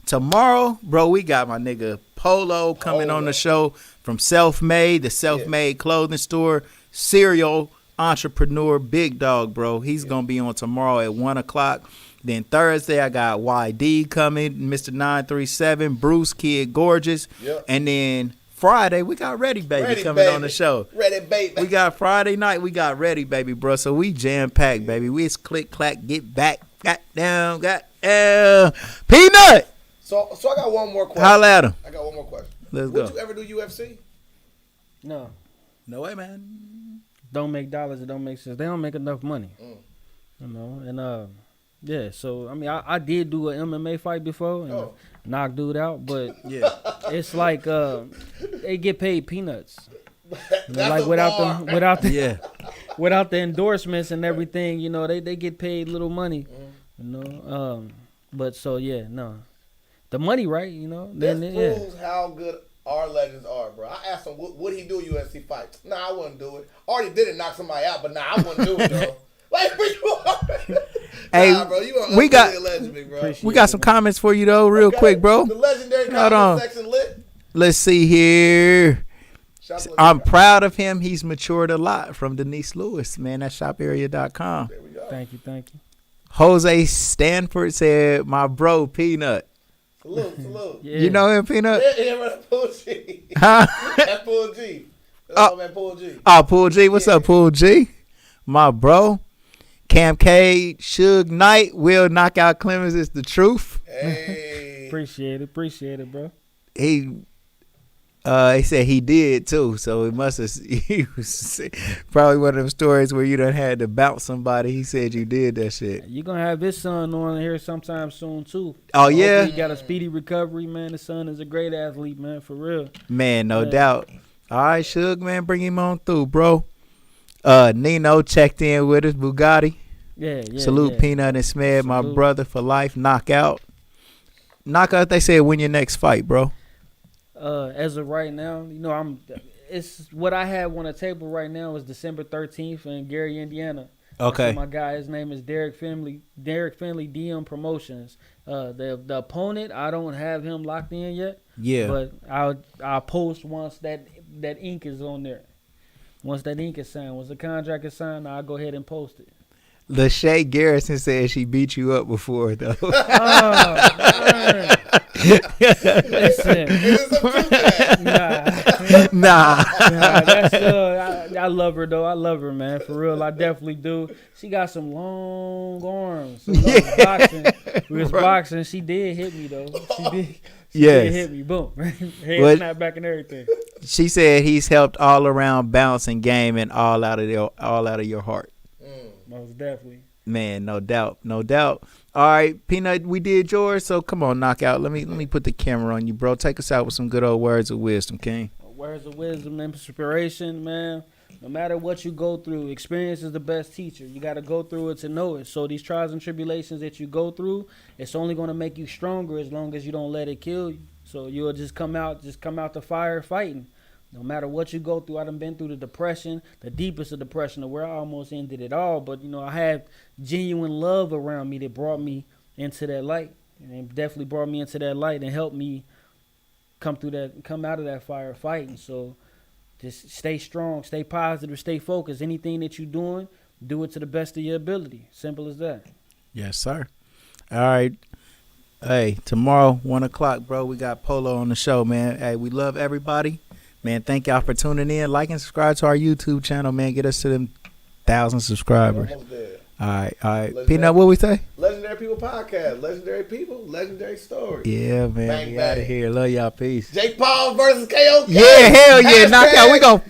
Tomorrow, bro, we got my nigga Polo coming on the show from Self-Made, the Self-Made clothing store, serial entrepreneur, big dog, bro. He's gonna be on tomorrow at 1:00 Then Thursday, I got YD coming, Mr. 937, Bruce, Kid Gorgeous. Yep. And then Friday, we got Ready Baby coming on the show. Ready Baby. We got Friday night, we got Ready Baby, bro. So we jam-packed, baby. We just click, clack, get back, got down, Peanut! So I got one more question. Holla at him. I got one more question. Let's Would go. you ever do UFC? No. No way, man. Don't make dollars. It don't make sense. They don't make enough money. You know, and yeah. So I mean, I did do an MMA fight before and knocked dude out, but Yeah. it's like they get paid peanuts. You know, That's like a without the Yeah. without the endorsements and everything, you know, they get paid little money. You know, but so yeah, no, the money, right? You know, This then proves how good our legends are, bro. I asked him, would he do a UFC fight? Nah, I wouldn't do it. Already did it, knock somebody out, but nah, I wouldn't do it, though. Like, where you are? Hey, nah, bro, you are we got- a legend, big bro. We got some comments for you, though, real quick, bro. The legendary Hold on. comment section lit. Let's see here. Shout out to I'm the- proud of him. He's matured a lot. From Denise Lewis, man. That's shoparea.com. There we go. Thank you. Jose Stanford said, my bro, Peanut. Salute. Yeah. You know him, Peanut? Yeah, bro, that Pool G. Huh? That Pool G. That's my man, Pool G. Oh, Pool G. What's up, Pool G? My bro. Cam K, Suge Knight, will knock out Clemons is the truth. Hey. Appreciate it, bro. He said he did too, so it must have. He was probably one of them stories where you done had to bounce somebody. He said you did that shit. You gonna have his son on here sometime soon too. Oh yeah, Hopefully he got a speedy recovery, man. His son is a great athlete, man, for real. man, no Yeah. doubt. All right, Suge, man, bring him on through, bro. Nino checked in with us, Bugatti. Yeah. Salute Peanut and Smed, my Salute. brother for life. Knockout. They said win your next fight, bro. As of right now, you know, it's what I have on the table right now is December 13th in Gary, Indiana. Okay. So my guy, his name is Derek Finley DM Promotions. The opponent, I don't have him locked in yet. Yeah. But I'll post once that ink is on there. Once that ink is signed, once the contract is signed, I'll go ahead and post it. Lachey Garrison said she beat you up before, though. Oh, man. Listen. Nah. That's I love her though. I love her, man. For real, I definitely do. She got some long arms. So boxing. We was boxing. She did hit me though. She did hit me. Boom. Head snap back and everything. She said he's helped all around balance and game and all out of your heart. Most definitely. Man, no doubt. All right, Peanut, we did yours, so come on, knockout. Let me put the camera on you, bro. Take us out with some good old words of wisdom, King. Words of wisdom and inspiration, man. No matter what you go through, experience is the best teacher. You got to go through it to know it. So these trials and tribulations that you go through, it's only going to make you stronger as long as you don't let it kill you. So you'll just come out the fire fighting. No matter what you go through, I done been through the depression, the deepest of depression, where I almost ended it all. But, you know, I had genuine love around me that brought me into that light. And it definitely brought me into that light and helped me come out of that fire fighting. So just stay strong, stay positive, stay focused. Anything that you're doing, do it to the best of your ability. Simple as that. Yes, sir. All right. Hey, tomorrow, 1 o'clock, bro, we got Polo on the show, man. Hey, we love everybody. Man, thank y'all for tuning in. Like and subscribe to our YouTube channel, man. Get us to them 1,000 subscribers. Almost there. All right. Legendary. Peanut, what we say? Legendary People Podcast. Legendary people, legendary stories. Yeah, man. Bang, We out of bang. here. Love y'all. Peace. Jake Paul versus KO. Yeah, hell yeah. Hashtag Knockout. We gonna